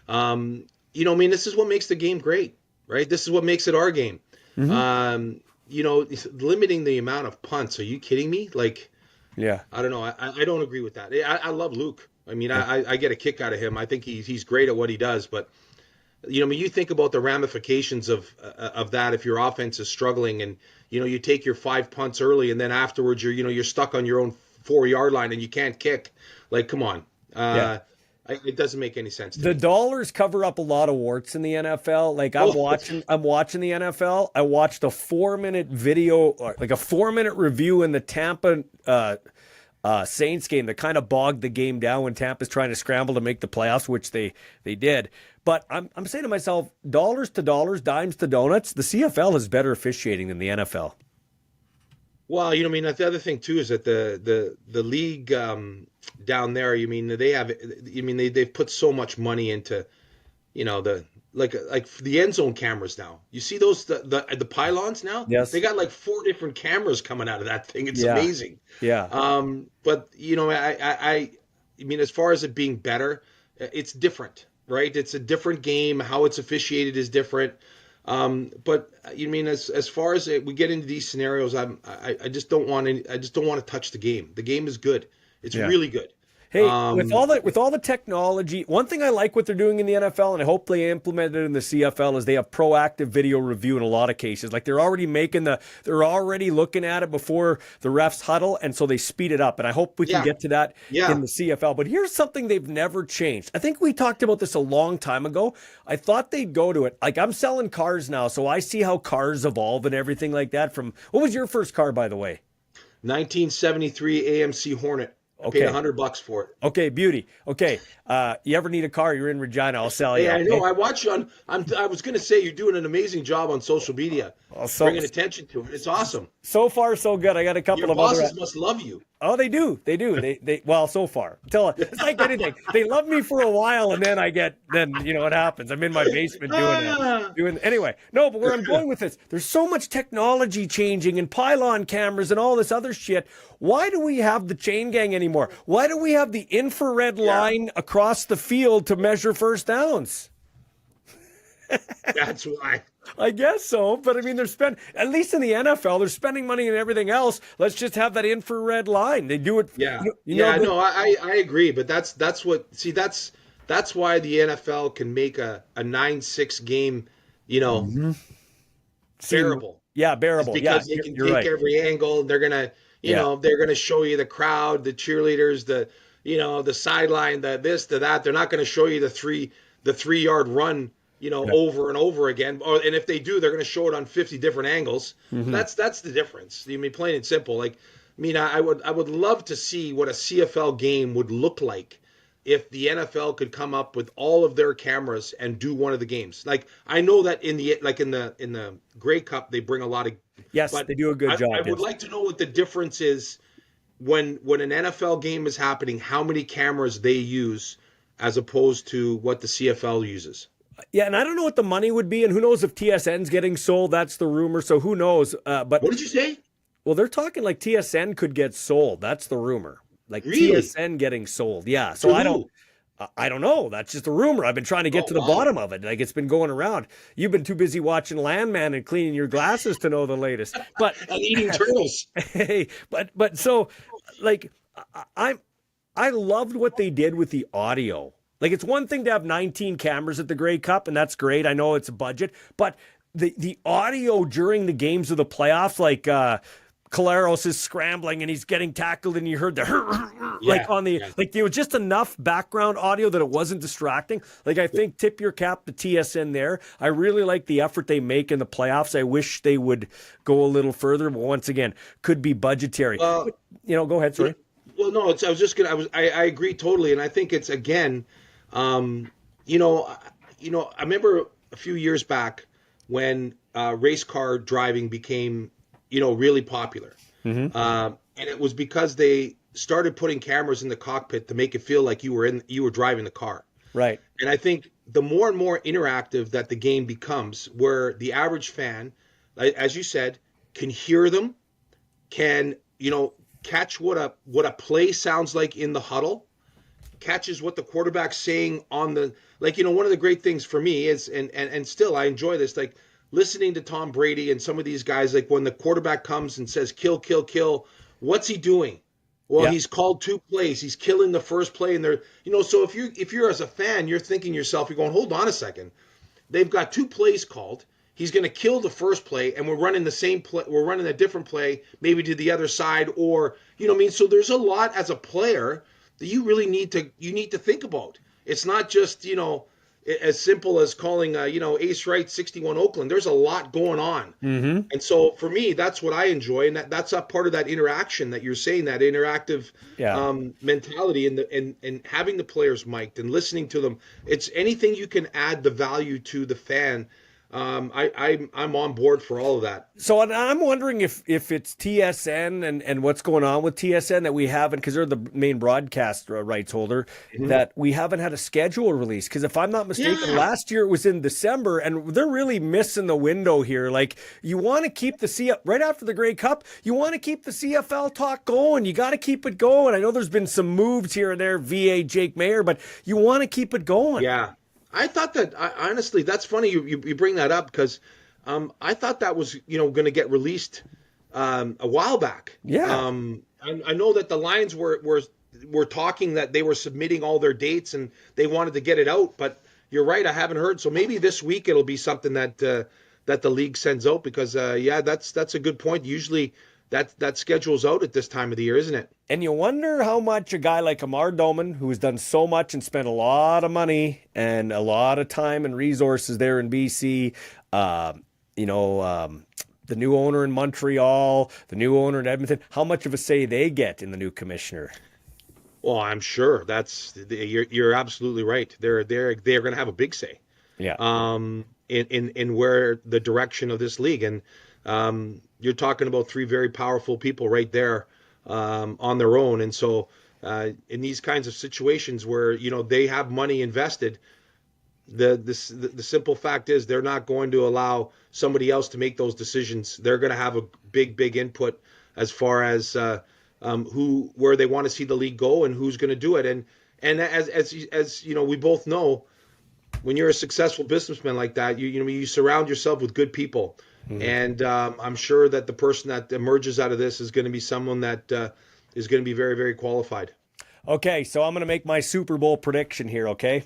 I mean this is what makes the game great, right? This is what makes it our game. Mm-hmm. Limiting the amount of punts. Are you kidding me? Like, yeah, I don't know. I don't agree with that. I love Luke. I mean, I get a kick out of him. I think he's great at what he does, but. You think about the ramifications of that if your offense is struggling and you take your 5 punts early and then afterwards you're stuck on your own 4-yard line and you can't kick. Like, come on, it doesn't make any sense. The dollars cover up a lot of warts in the NFL. Like I'm watching the NFL. I watched a 4-minute video, like a 4-minute review in the Tampa Saints game that kind of bogged the game down when Tampa's trying to scramble to make the playoffs, which they did. But I'm saying to myself, dollars to dollars, dimes to donuts, the CFL is better officiating than the NFL. Well, I mean, the other thing too is that the league down there, they've put so much money into, the end zone cameras now. You see those the pylons now? Yes. They got like 4 different cameras coming out of that thing. It's amazing. Yeah. But I mean, as far as it being better, it's different. Right, it's a different game. How it's officiated is different. But you mean as far as we get into these scenarios, I just don't want to touch the game. The game is good. It's really good. Hey, with all the technology, one thing I like what they're doing in the NFL, and I hope they implement it in the CFL, is they have proactive video review in a lot of cases. Like they're already looking at it before the refs huddle, and so they speed it up. And I hope we can get to that in the CFL. But here's something they've never changed. I think we talked about this a long time ago. I thought they'd go to it. Like I'm selling cars now, so I see how cars evolve and everything like that. What was your first car, by the way? 1973 AMC Hornet. I paid $100 for it. Okay, beauty. Okay, you ever need a car? You're in Regina. I'll sell you. Yeah, I know. I watch you on. I was going to say you're doing an amazing job on social media, bringing attention to it. It's awesome. So far, so good. I got a couple Your of bosses must love you. Oh, they do. They well, so far. It's like anything. They love me for a while, and then what happens? I'm in my basement doing anyway. No, but where I'm going with this, there's so much technology changing and pylon cameras and all this other shit. Why do we have the chain gang anymore? Why do we have the infrared line across the field to measure first downs? That's why. I guess so, but I mean, at least in the NFL, they're spending money and everything else. Let's just have that infrared line. They do it. Yeah, I agree, but that's why the NFL can make a 9-6 game, bearable. Yeah, bearable. Because they can take every angle. They're gonna, they're gonna show you the crowd, the cheerleaders, the sideline, the this, the that. They're not gonna show you the 3-yard run. Over and over again. And if they do, they're going to show it on 50 different angles. Mm-hmm. That's the difference. I mean, plain and simple. Like, I mean, I would love to see what a CFL game would look like if the NFL could come up with all of their cameras and do one of the games. Like, I know that in the Grey Cup they bring a lot of. Yes, they do a good job. I would like to know what the difference is when an NFL game is happening. How many cameras they use as opposed to what the CFL uses. Yeah, and I don't know what the money would be, and who knows if TSN's getting sold. That's the rumor, so who knows. But what did you say? Well, they're talking like TSN could get sold. That's the rumor. Like really? TSN getting sold. Yeah, so I don't. I don't know. That's just a rumor. I've been trying to get to the bottom of it. Like, it's been going around. You've been too busy watching Landman and cleaning your glasses to know the latest. But and eating turtles. Hey, but so, like, I loved what they did with the audio. Like, it's one thing to have 19 cameras at the Grey Cup, and that's great. I know it's a budget, but the audio during the games of the playoffs, like Caleros is scrambling and he's getting tackled, and you heard the like there was just enough background audio that it wasn't distracting. Like, I think tip your cap to TSN there. I really like the effort they make in the playoffs. I wish they would go a little further, but once again, could be budgetary. Go ahead, sorry. Well, no, I agree totally, and I think it's again, I remember a few years back when race car driving became, really popular, and it was because they started putting cameras in the cockpit to make it feel like you were driving the car. Right. And I think the more and more interactive that the game becomes, where the average fan, as you said, can hear them, can catch what a play sounds like in the huddle, catches what the quarterback's saying on the, one of the great things for me is, and still I enjoy this, like listening to Tom Brady and some of these guys, like when the quarterback comes and says, kill, kill, kill, what's he doing? Well, he's called 2 plays. He's killing the first play, and they're, so if you're as a fan, you're thinking yourself, you're going, hold on a second. They've got 2 plays called. He's going to kill the first play, and we're running the same play. We're running a different play, maybe to the other side, or So there's a lot as a player that you really need to think about. It's not just as simple as calling Ace Wright 61 Oakland. There's a lot going on, and so for me, that's what I enjoy, and that's a part of that interaction that you're saying, that interactive mentality, and having the players mic'd and listening to them. It's anything you can add the value to the fan. I'm on board for all of that. So I'm wondering if it's TSN and what's going on with TSN that we haven't, because they're the main broadcast rights holder, that we haven't had a schedule release. Because if I'm not mistaken, last year it was in December, and they're really missing the window here. Like, you want to keep right after the Grey Cup, you want to keep the CFL talk going. You got to keep it going. I know there's been some moves here and there, VA Jake Mayer, but you want to keep it going. Yeah. I thought that, honestly, that's funny you bring that up, because I thought that was going to get released a while back. Yeah. I know that the Lions were talking that they were submitting all their dates and they wanted to get it out, but you're right, I haven't heard. So maybe this week it'll be something that the league sends out, because that's a good point. Usually that schedule's out at this time of the year, isn't it? And you wonder how much a guy like Amar Doman, who has done so much and spent a lot of money and a lot of time and resources there in BC, the new owner in Montreal, the new owner in Edmonton, how much of a say they get in the new commissioner? Well, I'm sure you're absolutely right. They're going to have a big say. Yeah. In where the direction of this league, and you're talking about 3 very powerful people right there on their own. And so in these kinds of situations where they have money invested, the simple fact is they're not going to allow somebody else to make those decisions. They're going to have a big input as far as where they want to see the league go and who's going to do it. And as we both know, when you're a successful businessman like that, you surround yourself with good people. And I'm sure that the person that emerges out of this is going to be someone that is going to be very, very qualified. Okay, so I'm going to make my Super Bowl prediction here, okay?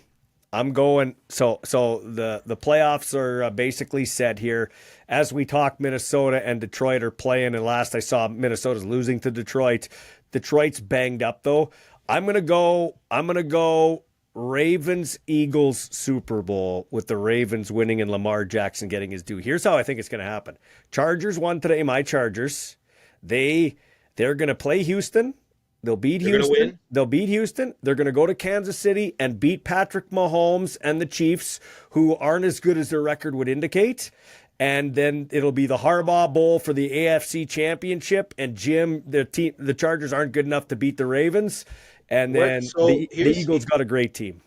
I'm going, so the playoffs are basically set here. As we talk, Minnesota and Detroit are playing, and last I saw, Minnesota's losing to Detroit. Detroit's banged up, though. I'm going to go Ravens-Eagles Super Bowl, with the Ravens winning and Lamar Jackson getting his due. Here's how I think it's going to happen. Chargers won today, my Chargers. They're going to play Houston. They'll beat Houston. They'll beat Houston. They're going to go to Kansas City and beat Patrick Mahomes and the Chiefs, who aren't as good as their record would indicate. And then it'll be the Harbaugh Bowl for the AFC Championship. And Jim, the Chargers aren't good enough to beat the Ravens. And then the Eagles got a great team.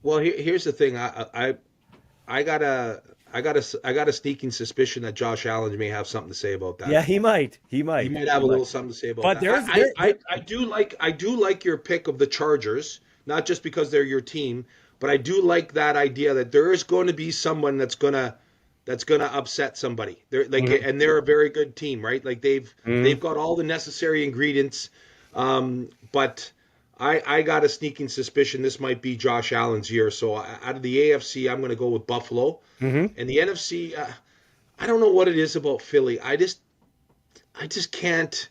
Well, here's the thing. I got a sneaking suspicion that Josh Allen may have something to say about that. Yeah, he might. He might have a little something to say about that. I do like your pick of the Chargers, not just because they're your team, but I do like that idea that there is going to be someone that's gonna upset somebody. They're like, and they're a very good team, right? Like they've got all the necessary ingredients. But I got a sneaking suspicion this might be Josh Allen's year. So out of the AFC, I'm going to go with Buffalo. And the NFC, I don't know what it is about Philly. I just can't.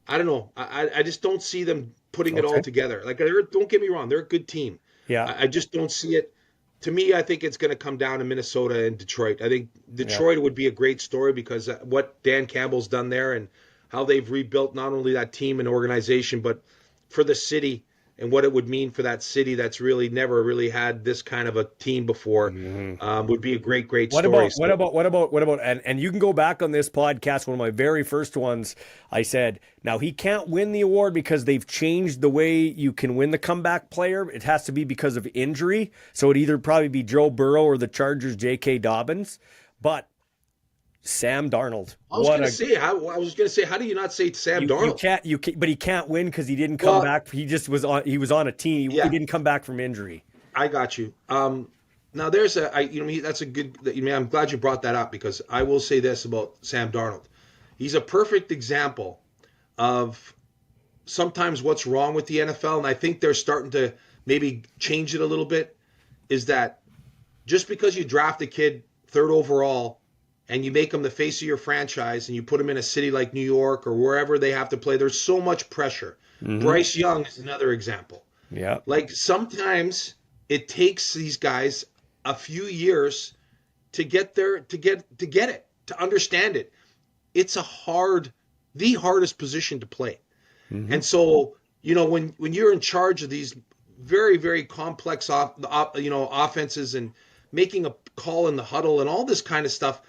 I don't know. I just don't see them putting it all together. Like, don't get me wrong, they're a good team. Yeah. I just don't see it. To me, I think it's going to come down to Minnesota and Detroit. I think Detroit would be a great story because what Dan Campbell's done there and how they've rebuilt not only that team and organization, but for the city and what it would mean for that city that's really never really had this kind of a team before would be a great story. What about, and you can go back on this podcast, one of my very first ones, I said, now he can't win the award because they've changed the way you can win the comeback player. It has to be because of injury. So it'd either probably be Joe Burrow or the Chargers' J.K. Dobbins. But Sam Darnold. I was going to say, how do you not say Sam Darnold? You can't, but he can't win because he didn't come back. He just was on a team. He didn't come back from injury. I got you. Now there's that's a good. I'm glad you brought that up because I will say this about Sam Darnold. He's a perfect example of sometimes what's wrong with the NFL, and I think they're starting to maybe change it a little bit. Is that just because you draft a kid 3rd overall and you make him the face of your franchise and you put him in a city like New York or wherever they have to play, there's so much pressure. Bryce Young is another example. Yeah. Like sometimes it takes these guys a few years to get there, to get it, to understand it. It's the hardest position to play. And so, when you're in charge of these very, very complex offenses and making a call in the huddle and all this kind of stuff,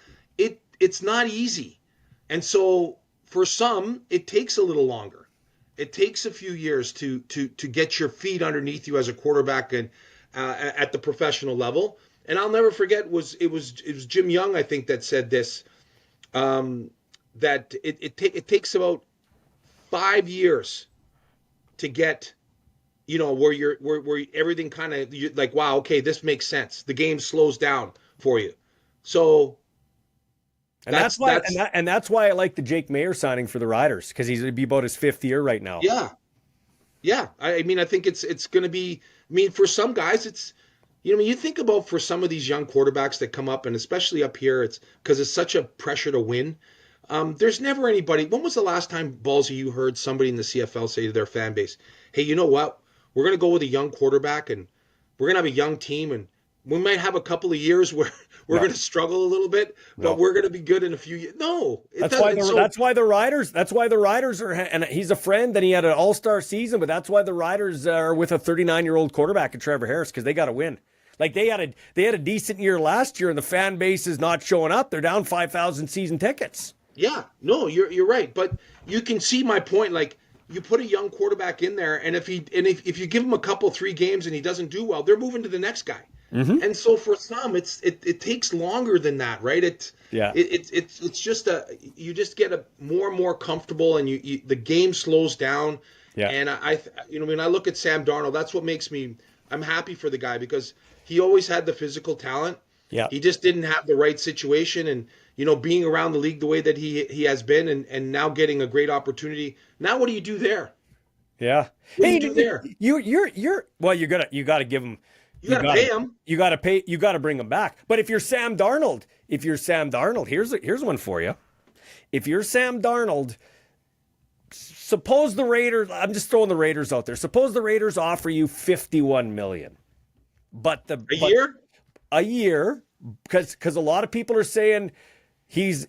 it's not easy. And so for some, it takes a little longer. It takes a few years to get your feet underneath you as a quarterback and at the professional level. And I'll never forget it was Jim Young, I think, that said this, that it takes about 5 years to get, where everything kind of like, wow, okay, this makes sense. The game slows down for you. So that's why I like the Jake Mayer signing for the Riders, because he's going to be about his 5th year right now. Yeah. I mean, I think it's going to be. I mean, for some guys, it's. You think about for some of these young quarterbacks that come up, and especially up here, it's because it's such a pressure to win. There's never anybody. When was the last time, Ballsy, you heard somebody in the CFL say to their fan base, "Hey, you know what? We're going to go with a young quarterback, and we're going to have a young team, and we might have a couple of years where we're going to struggle a little bit, but we're going to be good in a few years." No, that's why the Riders are. And he's a friend, and he had an all-star season, but that's why the Riders are with a 39-year-old quarterback in Trevor Harris, because they got to win. Like they had a decent year last year, and the fan base is not showing up. They're down 5,000 season tickets. Yeah, no, you're right, but you can see my point. Like, you put a young quarterback in there, and if you give him a couple 3 games and he doesn't do well, they're moving to the next guy. And so for some, it takes longer than that, right? It's just you just get more and more comfortable, and the game slows down. Yeah. And I look at Sam Darnold. That's what makes me. I'm happy for the guy because he always had the physical talent. Yeah. He just didn't have the right situation, and being around the league the way that he has been, and now getting a great opportunity. Now, what do you do there? Yeah. What do you do there? You're well. You gotta give him. You gotta pay him. You gotta bring him back. But if you're Sam Darnold, here's one for you. If you're Sam Darnold, suppose the Raiders. I'm just throwing the Raiders out there. Suppose the Raiders offer you $51 million, a year, because a lot of people are saying his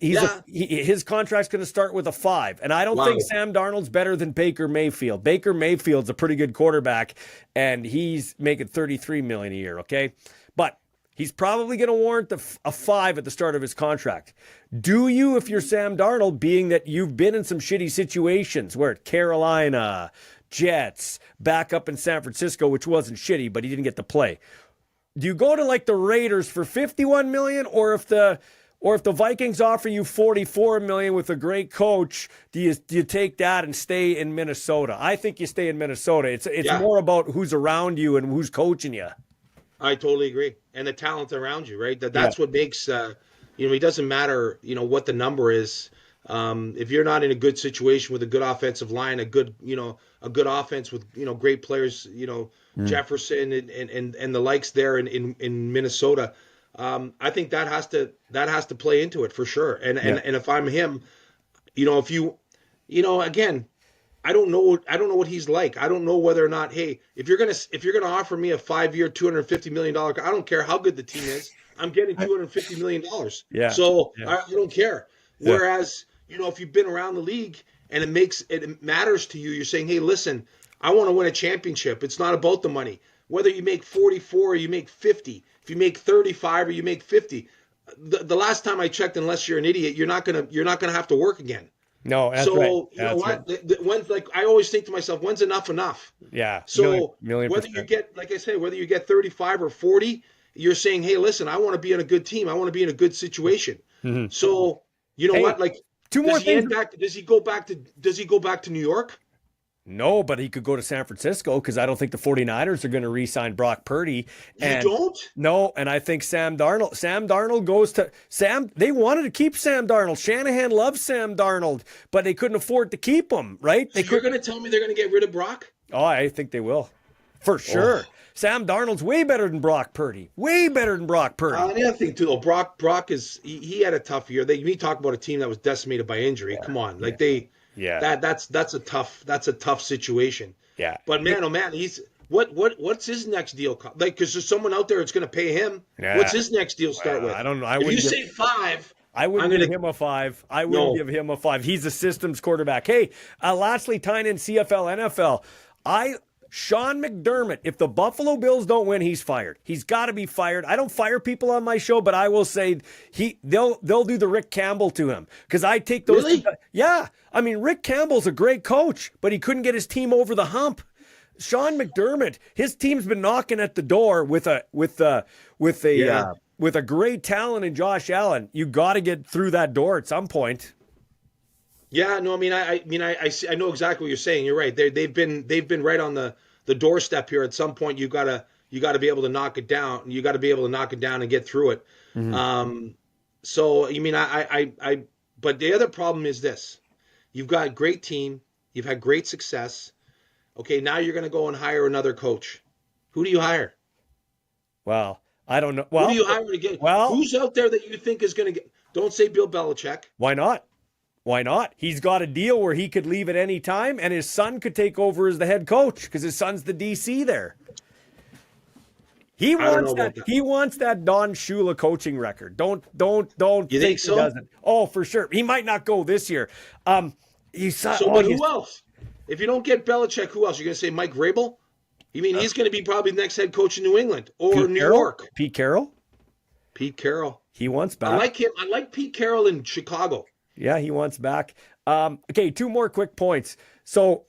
contract's going to start with a 5, and I don't think Sam Darnold's better than Baker Mayfield. Baker Mayfield's a pretty good quarterback, and he's making $33 million a year. Okay, but he's probably going to warrant a 5 at the start of his contract. Do you, if you're Sam Darnold, being that you've been in some shitty situations where Carolina, Jets, back up in San Francisco, which wasn't shitty, but he didn't get to play. Do you go to like the Raiders for $51 million, or if the Or if the Vikings offer you $44 million with a great coach, do you take that and stay in Minnesota? I think you stay in Minnesota. It's more about who's around you and who's coaching you. I totally agree. And the talent around you, right? That's what makes, it doesn't matter, what the number is. If you're not in a good situation with a good offensive line, a good offense with, great players, Jefferson and the likes there in Minnesota, I think that has to play into it for sure. And if I'm him, again, I don't know what he's like. I don't know whether or not, hey, if you're gonna offer me a 5-year, $250 million, I don't care how good the team is, I'm getting $250 million. Yeah. So Yeah. I don't care. Yeah. Whereas, if you've been around the league and it matters to you, you're saying, hey, listen, I want to win a championship. It's not about the money. Whether you make 44 or you make 50, if you make 35 or you make 50, the last time I checked, unless you're an idiot, you're not gonna have to work again. No, that's so right. You know what? Right. When's, like, I always think to myself, when's enough? Yeah. So million whether you get, like I say, whether you get 35 or 40, you're saying, hey, listen, I want to be in a good team. I want to be in a good situation. Mm-hmm. So what? Like, two more things. Does he go back to New York? No, but he could go to San Francisco because I don't think the 49ers are going to re-sign Brock Purdy. And you don't? No, and I think Sam Darnold goes to they wanted to keep Sam Darnold. Shanahan loves Sam Darnold, but they couldn't afford to keep him, right? You're going to tell me they're going to get rid of Brock? Oh, I think they will. For sure. Oh. Sam Darnold's way better than Brock Purdy. Way better than Brock Purdy. The other thing, too, though, Brock is he had a tough year. We talk about a team that was decimated by injury. Yeah. Come on. Like, that's a tough situation. Yeah. But man, oh man, what's his next deal? Like, because there's someone out there that's going to pay him. Yeah. What's his next deal start with? I don't know. If you say 5, I wouldn't give him a 5. I wouldn't give him a 5. He's a systems quarterback. Hey, lastly, tying in CFL, NFL, Sean McDermott, if the Buffalo Bills don't win, he's fired. He's got to be fired. I don't fire people on my show, but I will say they'll do the Rick Campbell to him because I take those. Really? Yeah, I mean Rick Campbell's a great coach, but he couldn't get his team over the hump. Sean McDermott, his team's been knocking at the door with a great talent in Josh Allen. You got to get through that door at some point. Yeah, no, I mean, I know exactly what you're saying. You're right. They've been right on the doorstep here. At some point, you gotta be able to knock it down. You got to be able to knock it down and get through it. Mm-hmm. So you mean but the other problem is this: you've got a great team, you've had great success. Okay, now you're going to go and hire another coach. Who do you hire? Well, I don't know. Well, who do you hire again? Well, who's out there that you think is going to get? Don't say Bill Belichick. Why not? Why not? He's got a deal where he could leave at any time, and his son could take over as the head coach because his son's the DC there. He wants that. He wants that Don Shula coaching record. Don't. You think so? He doesn't. Oh, for sure. He might not go this year. Who else? If you don't get Belichick, who else? You're going to say Mike Vrabel? You mean he's going to be probably the next head coach in New England or New York? Pete Carroll. Pete Carroll. He wants back. I like him. I like Pete Carroll in Chicago. Yeah, he wants back. Okay, 2 more quick points. So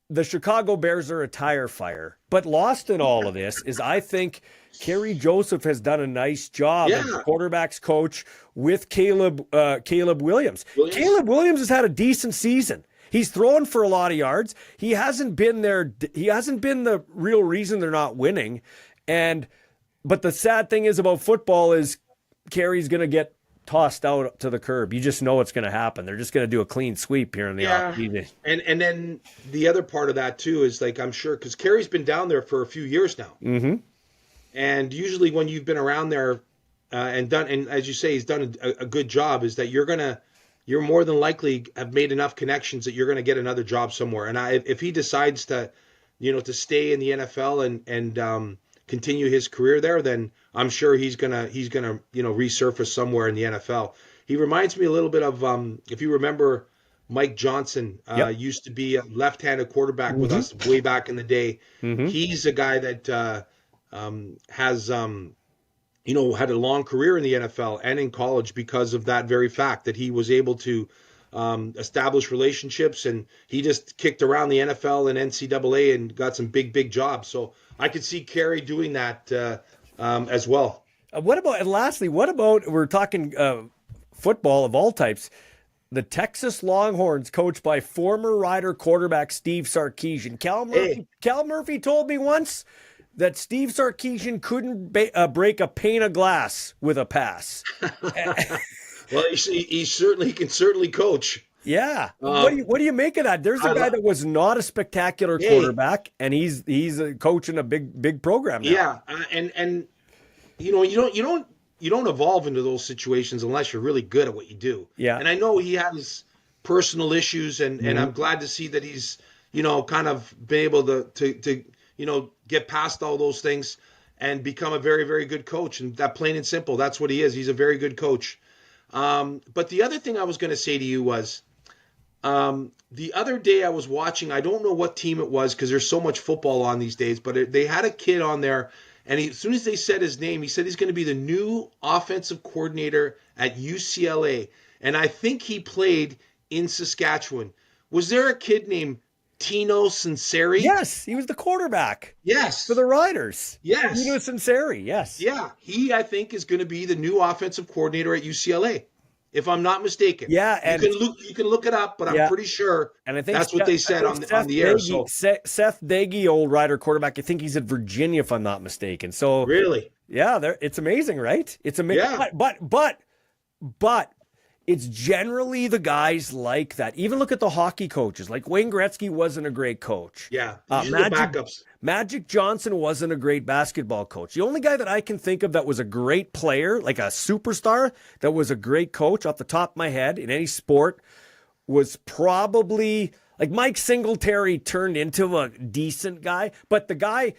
the Chicago Bears are a tire fire, but lost in all of this is I think Kerry Joseph has done a nice job as quarterback's coach with Caleb Williams. Caleb Williams has had a decent season. He's thrown for a lot of yards. He hasn't been there. He hasn't been the real reason they're not winning. But the sad thing is about football is Kerry's going to get tossed out to the curb. You just know what's going to happen. They're just going to do a clean sweep here in the offseason. And then the other part of that too is, like, I'm sure because Kerry's been down there for a few years now. Mm-hmm. And usually when you've been around there and as you say, he's done a good job, is that you're more than likely have made enough connections that you're going to get another job somewhere. And if he decides to stay in the NFL and continue his career there, then I'm sure he's gonna resurface somewhere in the NFL. He reminds me a little bit of if you remember Mike Johnson used to be a left-handed quarterback with us way back in the day. Mm-hmm. He's a guy that has had a long career in the NFL and in college because of that very fact that he was able to establish relationships, and he just kicked around the NFL and NCAA and got some big jobs. So I could see Kerry doing that as well. Lastly, what about we're talking football of all types. The Texas Longhorns, coached by former Rider quarterback Steve Sarkisian. Cal Murphy told me once that Steve Sarkisian couldn't break a pane of glass with a pass. Well, he can certainly coach. Yeah. What do you make of that? There's a guy that was not a spectacular quarterback, and he's coaching a big program now. Yeah, and you don't evolve into those situations unless you're really good at what you do. Yeah. And I know he has personal issues, and I'm glad to see that he's kind of been able to get past all those things and become a very, very good coach. And that, plain and simple, that's what he is. He's a very good coach. But the other thing I was going to say to you was, the other day I was watching, I don't know what team it was because there's so much football on these days, but they had a kid on there, and as soon as they said his name, he said he's going to be the new offensive coordinator at UCLA. And I think he played in Saskatchewan. Was there a kid named Tino Sinceri? Yes, he was the quarterback. Yes. For the Riders. Yes. Tino Sinceri, yes. Yeah, he, I think, is going to be the new offensive coordinator at UCLA, if I'm not mistaken. Yeah, and you can look it up, but I'm pretty sure and I think that's what they said on the air. So Seth Dagey, old Rider quarterback, I think he's at Virginia, if I'm not mistaken. So really, yeah, it's amazing, right? It's amazing. Yeah. But it's generally the guys like that. Even look at the hockey coaches. Like Wayne Gretzky wasn't a great coach. Yeah, usually the backups. Magic Johnson wasn't a great basketball coach. The only guy that I can think of that was a great player, like a superstar, that was a great coach off the top of my head in any sport was probably like Mike Singletary turned into a decent guy, but the guy,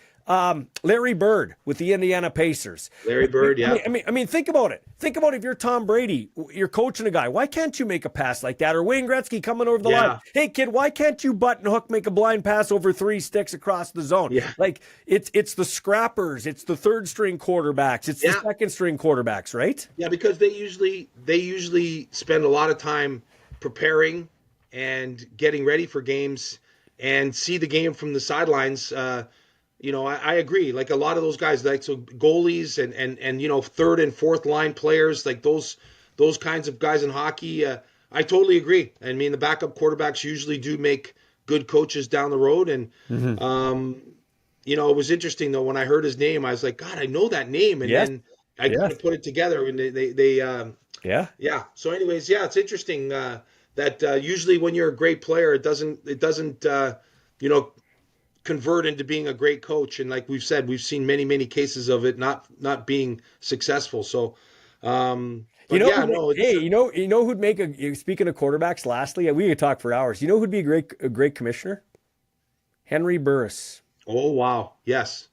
Larry Bird with the Indiana Pacers. Larry Bird, yeah. I mean, think about it. Think about if you're Tom Brady, you're coaching a guy. Why can't you make a pass like that? Or Wayne Gretzky coming over the line. Hey, kid, why can't you button hook, make a blind pass over 3 sticks across the zone? Yeah. Like it's the scrappers, it's the third string quarterbacks, it's the second string quarterbacks, right? Yeah, because they usually spend a lot of time preparing and getting ready for games and see the game from the sidelines. I agree. Like a lot of those guys, like so goalies and third and fourth line players, like those kinds of guys in hockey. I totally agree. I mean, the backup quarterbacks usually do make good coaches down the road. And it was interesting though when I heard his name, I was like, God, I know that name, and then I kind of put it together, and they. So, anyways, it's interesting that usually when you're a great player, it doesn't convert into being a great coach. And like we've said, we've seen many cases of it not being successful. So, who'd make speaking of quarterbacks, lastly, we could talk for hours. You know who'd be a great commissioner? Henry Burris. Oh, wow. Yes.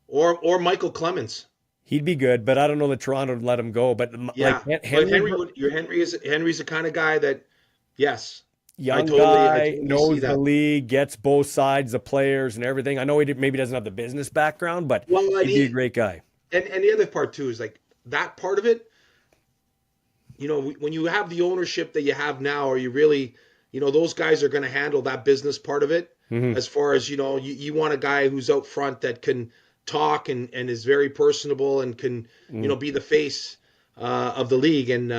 Or Michael Clemens. He'd be good, but I don't know that Toronto would let him go. But Henry's the kind of guy that, yes. Young guy, knows the league, gets both sides, the players and everything. I know he maybe doesn't have the business background, but he'd be a great guy. And the other part too is like that part of it, when you have the ownership that you have now, or you really, those guys are going to handle that business part of it. As far as, you want a guy who's out front that can talk and is very personable and can, be the face of the league. And,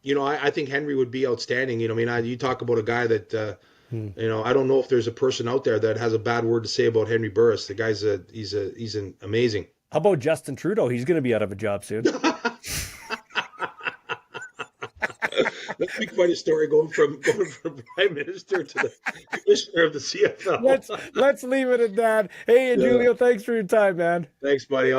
I think Henry would be outstanding. You talk about a guy that, I don't know if there's a person out there that has a bad word to say about Henry Burris. The guy's he's amazing. How about Justin Trudeau? He's going to be out of a job soon. That'd be quite a story going from prime minister to the commissioner of the CFL. Let's leave it at that. Hey, Giulio, thanks for your time, man. Thanks, buddy.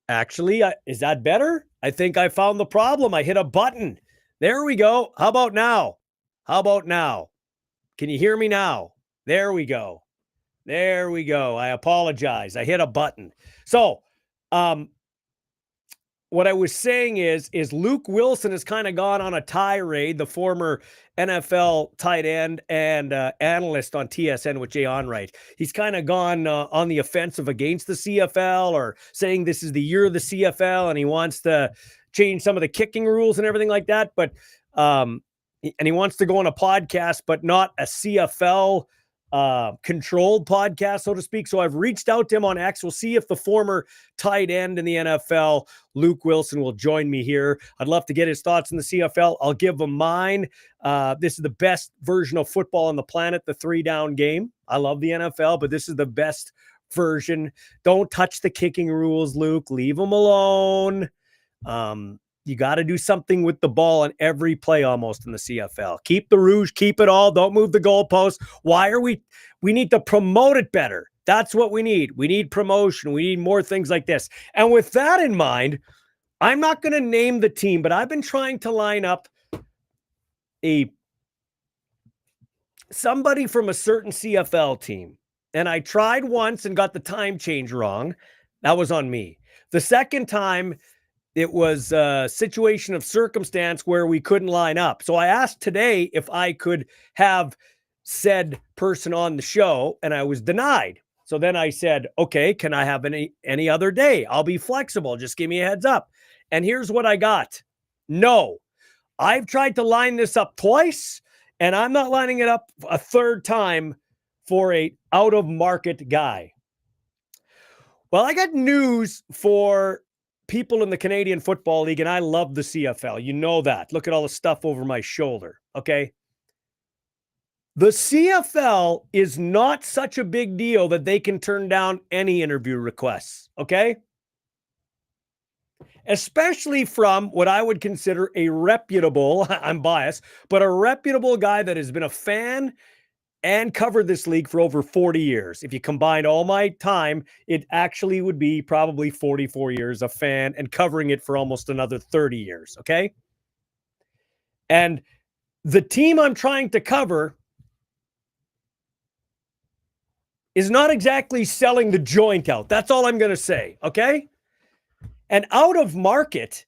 Actually, is that better? I think I found the problem. I hit a button. There we go. How about now? How about now? Can you hear me now? There we go. There we go. I apologize. I hit a button. So, what I was saying is Luke Wilson has kind of gone on a tirade, the former NFL tight end and analyst on TSN with Jay Onright. He's kind of gone on the offensive against the CFL, or saying this is the year of the CFL and he wants to change some of the kicking rules and everything like that. But and he wants to go on a podcast, but not a CFL controlled podcast, so to speak. So I've reached out to him on X. We'll see if the former tight end in the NFL, Luke Wilson, will join me here. I'd love to get his thoughts on the CFL. I'll give him mine. This is the best version of football on the planet, the 3-down game. I love the NFL, but this is the best version. Don't touch the kicking rules, Luke. Leave them alone. You got to do something with the ball on every play almost in the CFL. Keep the rouge, keep it all. Don't move the goalposts. Why are we need to promote it better. That's what we need. We need promotion. We need more things like this. And with that in mind, I'm not going to name the team, but I've been trying to line up somebody from a certain CFL team. And I tried once and got the time change wrong. That was on me. The second time, it was a situation of circumstance where we couldn't line up. So I asked today if I could have said person on the show, and I was denied. So then I said, okay, can I have any other day? I'll be flexible. Just give me a heads up. And here's what I got. No, I've tried to line this up twice, and I'm not lining it up a third time for a out-of-market guy. Well, I got news for people in the Canadian Football League, and I love the CFL. You know that. Look at all the stuff over my shoulder, okay? The CFL is not such a big deal that they can turn down any interview requests, okay? Especially from what I would consider a reputable, I'm biased, but a reputable guy that has been a fan and covered this league for over 40 years. If you combined all my time, it actually would be probably 44 years a fan and covering it for almost another 30 years, okay? And the team I'm trying to cover is not exactly selling the joint out. That's all I'm going to say, okay? And out of market,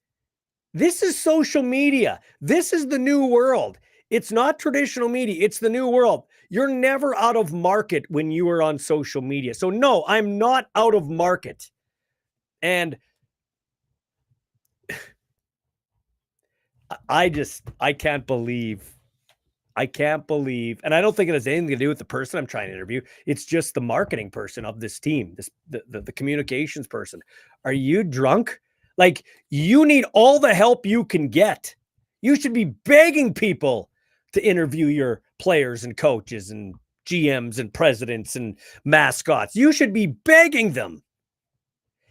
this is social media. This is the new world. It's not traditional media. It's the new world. You're never out of market when you are on social media. So no, I'm not out of market. And I can't believe, and I don't think it has anything to do with the person I'm trying to interview. It's just the marketing person of this team, the communications person. Are you drunk? Like, you need all the help you can get. You should be begging people to interview your players and coaches and GMs and presidents and mascots. You should be begging them.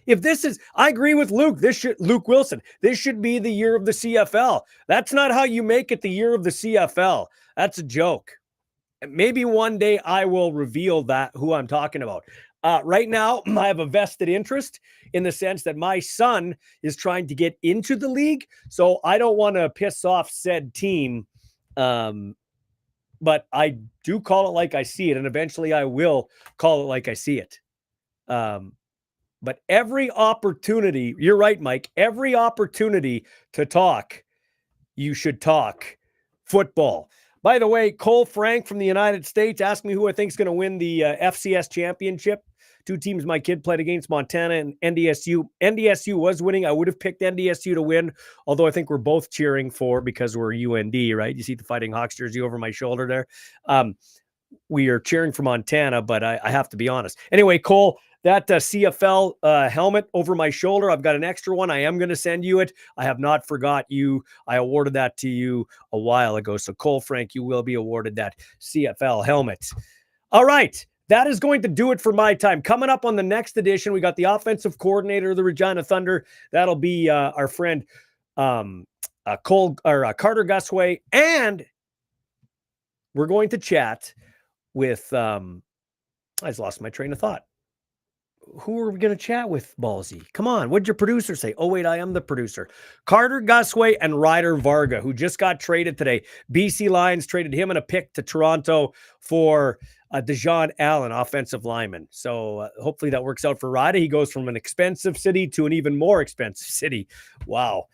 If this is, I agree with Luke, Luke Wilson, this should be the year of the CFL. That's not how you make it the year of the CFL. That's a joke. Maybe one day I will reveal who I'm talking about. Right now, I have a vested interest in the sense that my son is trying to get into the league. So I don't want to piss off said team. But I do call it like I see it, and eventually I will call it like I see it. But every opportunity, you're right, Mike, every opportunity to talk, you should talk football. By the way, Cole Frank from the United States asked me who I think is going to win the FCS championship. Two teams my kid played against, Montana and NDSU. NDSU was winning. I would have picked NDSU to win, although I think we're both cheering for, because we're UND, right? You see the Fighting Hawks jersey over my shoulder there. We are cheering for Montana, but I have to be honest. Anyway, Cole, that CFL helmet over my shoulder, I've got an extra one. I am going to send you it. I have not forgot you. I awarded that to you a while ago. So Cole Frank, you will be awarded that CFL helmet. All right. That is going to do it for my time. Coming up on the next edition, we got the offensive coordinator of the Regina Thunder. That'll be our friend Carter Gusway. And we're going to chat with, I just lost my train of thought. who are we going to chat with, Ballsy? Come on. What'd your producer say? Oh, wait, I am the producer. Carter Gusway and Ryder Varga, who just got traded today. BC Lions traded him and a pick to Toronto for Dejon Allen, offensive lineman. So hopefully that works out for Ryder. He goes from an expensive city to an even more expensive city. Wow.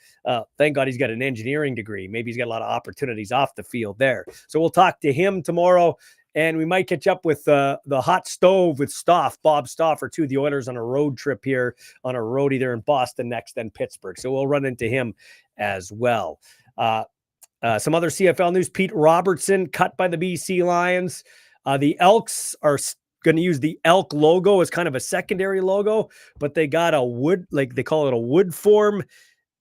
Thank God he's got an engineering degree. Maybe he's got a lot of opportunities off the field there. So we'll talk to him tomorrow. And we might catch up with the hot stove with Bob Stauffer, too. The Oilers on a road trip here, on a roadie there in Boston next, then Pittsburgh. So we'll run into him as well. Some other CFL news. Pete Robertson cut by the BC Lions. The Elks are going to use the elk logo as kind of a secondary logo, but they got a wood, like they call it a wood form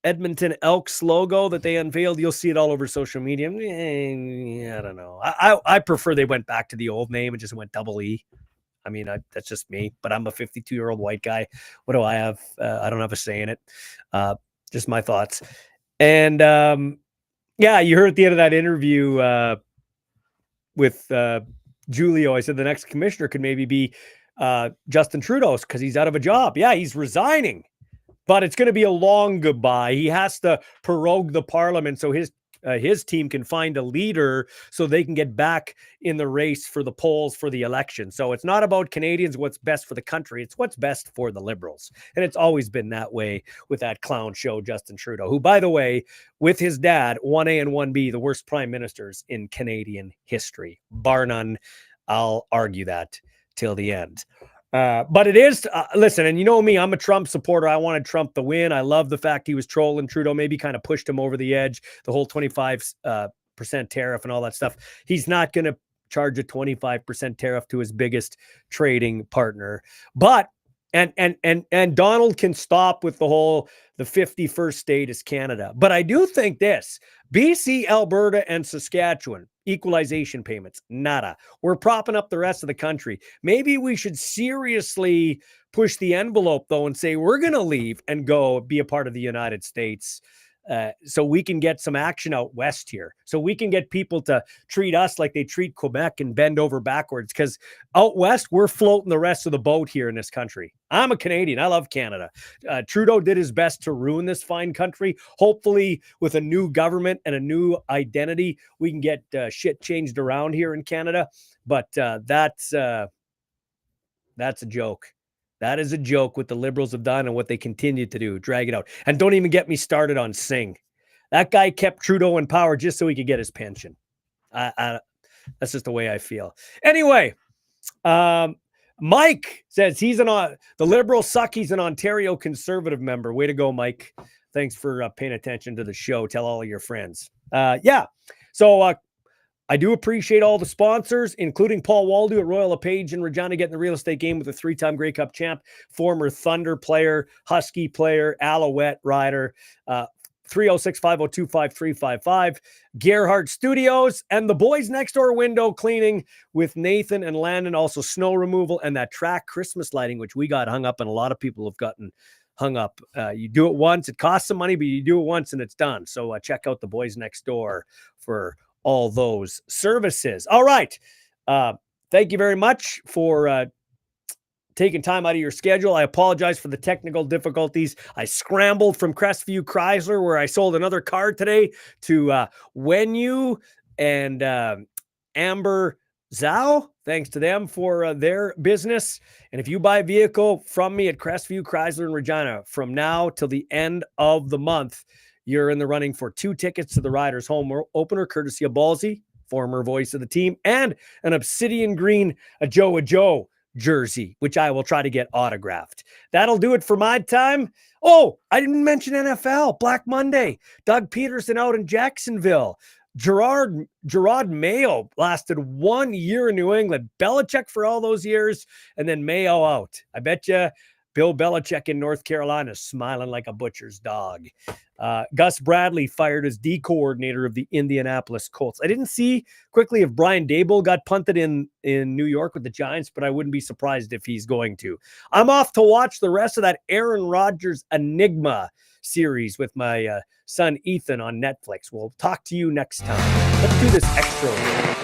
Edmonton Elks logo that they unveiled. You'll see it all over social media. I don't know. I prefer they went back to the old name and just went double E. I mean, that's just me, but I'm a 52-year-old white guy. What do I have? I don't have a say in it. Just my thoughts. And yeah, you heard at the end of that interview with Giulio, I said the next commissioner could maybe be Justin Trudeau's because he's out of a job. Yeah, he's resigning. But it's going to be a long goodbye. He has to prorogue the parliament so his team can find a leader so they can get back in the race for the polls for the election. So it's not about Canadians, what's best for the country. It's what's best for the Liberals. And it's always been that way with that clown show, Justin Trudeau, who, by the way, with his dad, 1A and 1B, the worst prime ministers in Canadian history. Bar none. I'll argue that till the end. But it is, listen, and you know me, I'm a Trump supporter. I wanted Trump to win. I love the fact he was trolling Trudeau, maybe kind of pushed him over the edge, the whole 25% tariff and all that stuff. He's not going to charge a 25% tariff to his biggest trading partner. But, and Donald can stop with the 51st state is Canada. But I do think this, BC, Alberta, and Saskatchewan, equalization payments, nada. We're propping up the rest of the country. Maybe we should seriously push the envelope, though, and say we're going to leave and go be a part of the United States so we can get some action out west here. So we can get people to treat us like they treat Quebec and bend over backwards. Because out west, we're floating the rest of the boat here in this country. I'm a Canadian. I love Canada. Trudeau did his best to ruin this fine country. Hopefully, with a new government and a new identity, we can get shit changed around here in Canada. But that's a joke. That is a joke what the Liberals have done and what they continue to do. Drag it out. And don't even get me started on Singh. That guy kept Trudeau in power just so he could get his pension. That's just the way I feel. Anyway, Mike says the Liberals suck. He's an Ontario Conservative member. Way to go, Mike. Thanks for paying attention to the show. Tell all of your friends. Yeah. So I do appreciate all the sponsors, including Paul Waldo at Royal LePage and Regina getting the real estate game with a 3-time Grey Cup champ, former Thunder player, Husky player, Alouette rider, 306-502-5355, Gerhardt Studios, and the Boys Next Door window cleaning with Nathan and Landon, also snow removal and that track Christmas lighting, which we got hung up and a lot of people have gotten hung up. You do it once, it costs some money, but you do it once and it's done. So check out the Boys Next Door for all those services. All right. Thank you very much for taking time out of your schedule. I apologize for the technical difficulties. I scrambled from Crestview Chrysler, where I sold another car today, to Wenyu and Amber Zhao. Thanks to them for their business. And if you buy a vehicle from me at Crestview Chrysler in Regina from now till the end of the month, you're in the running for 2 tickets to the Riders Home opener, courtesy of Ballsy, former voice of the team, and an obsidian green Joe jersey, which I will try to get autographed. That'll do it for my time. Oh, I didn't mention NFL, Black Monday. Doug Peterson out in Jacksonville. Gerard Mayo lasted 1 year in New England. Belichick for all those years, and then Mayo out. I bet you Bill Belichick in North Carolina smiling like a butcher's dog. Gus Bradley fired as D coordinator of the Indianapolis Colts. I didn't see quickly if Brian Daboll got punted in New York with the Giants, but I wouldn't be surprised if he's going to. I'm off to watch the rest of that Aaron Rodgers Enigma series with my son Ethan on Netflix. We'll talk to you next time. Let's do this extra one.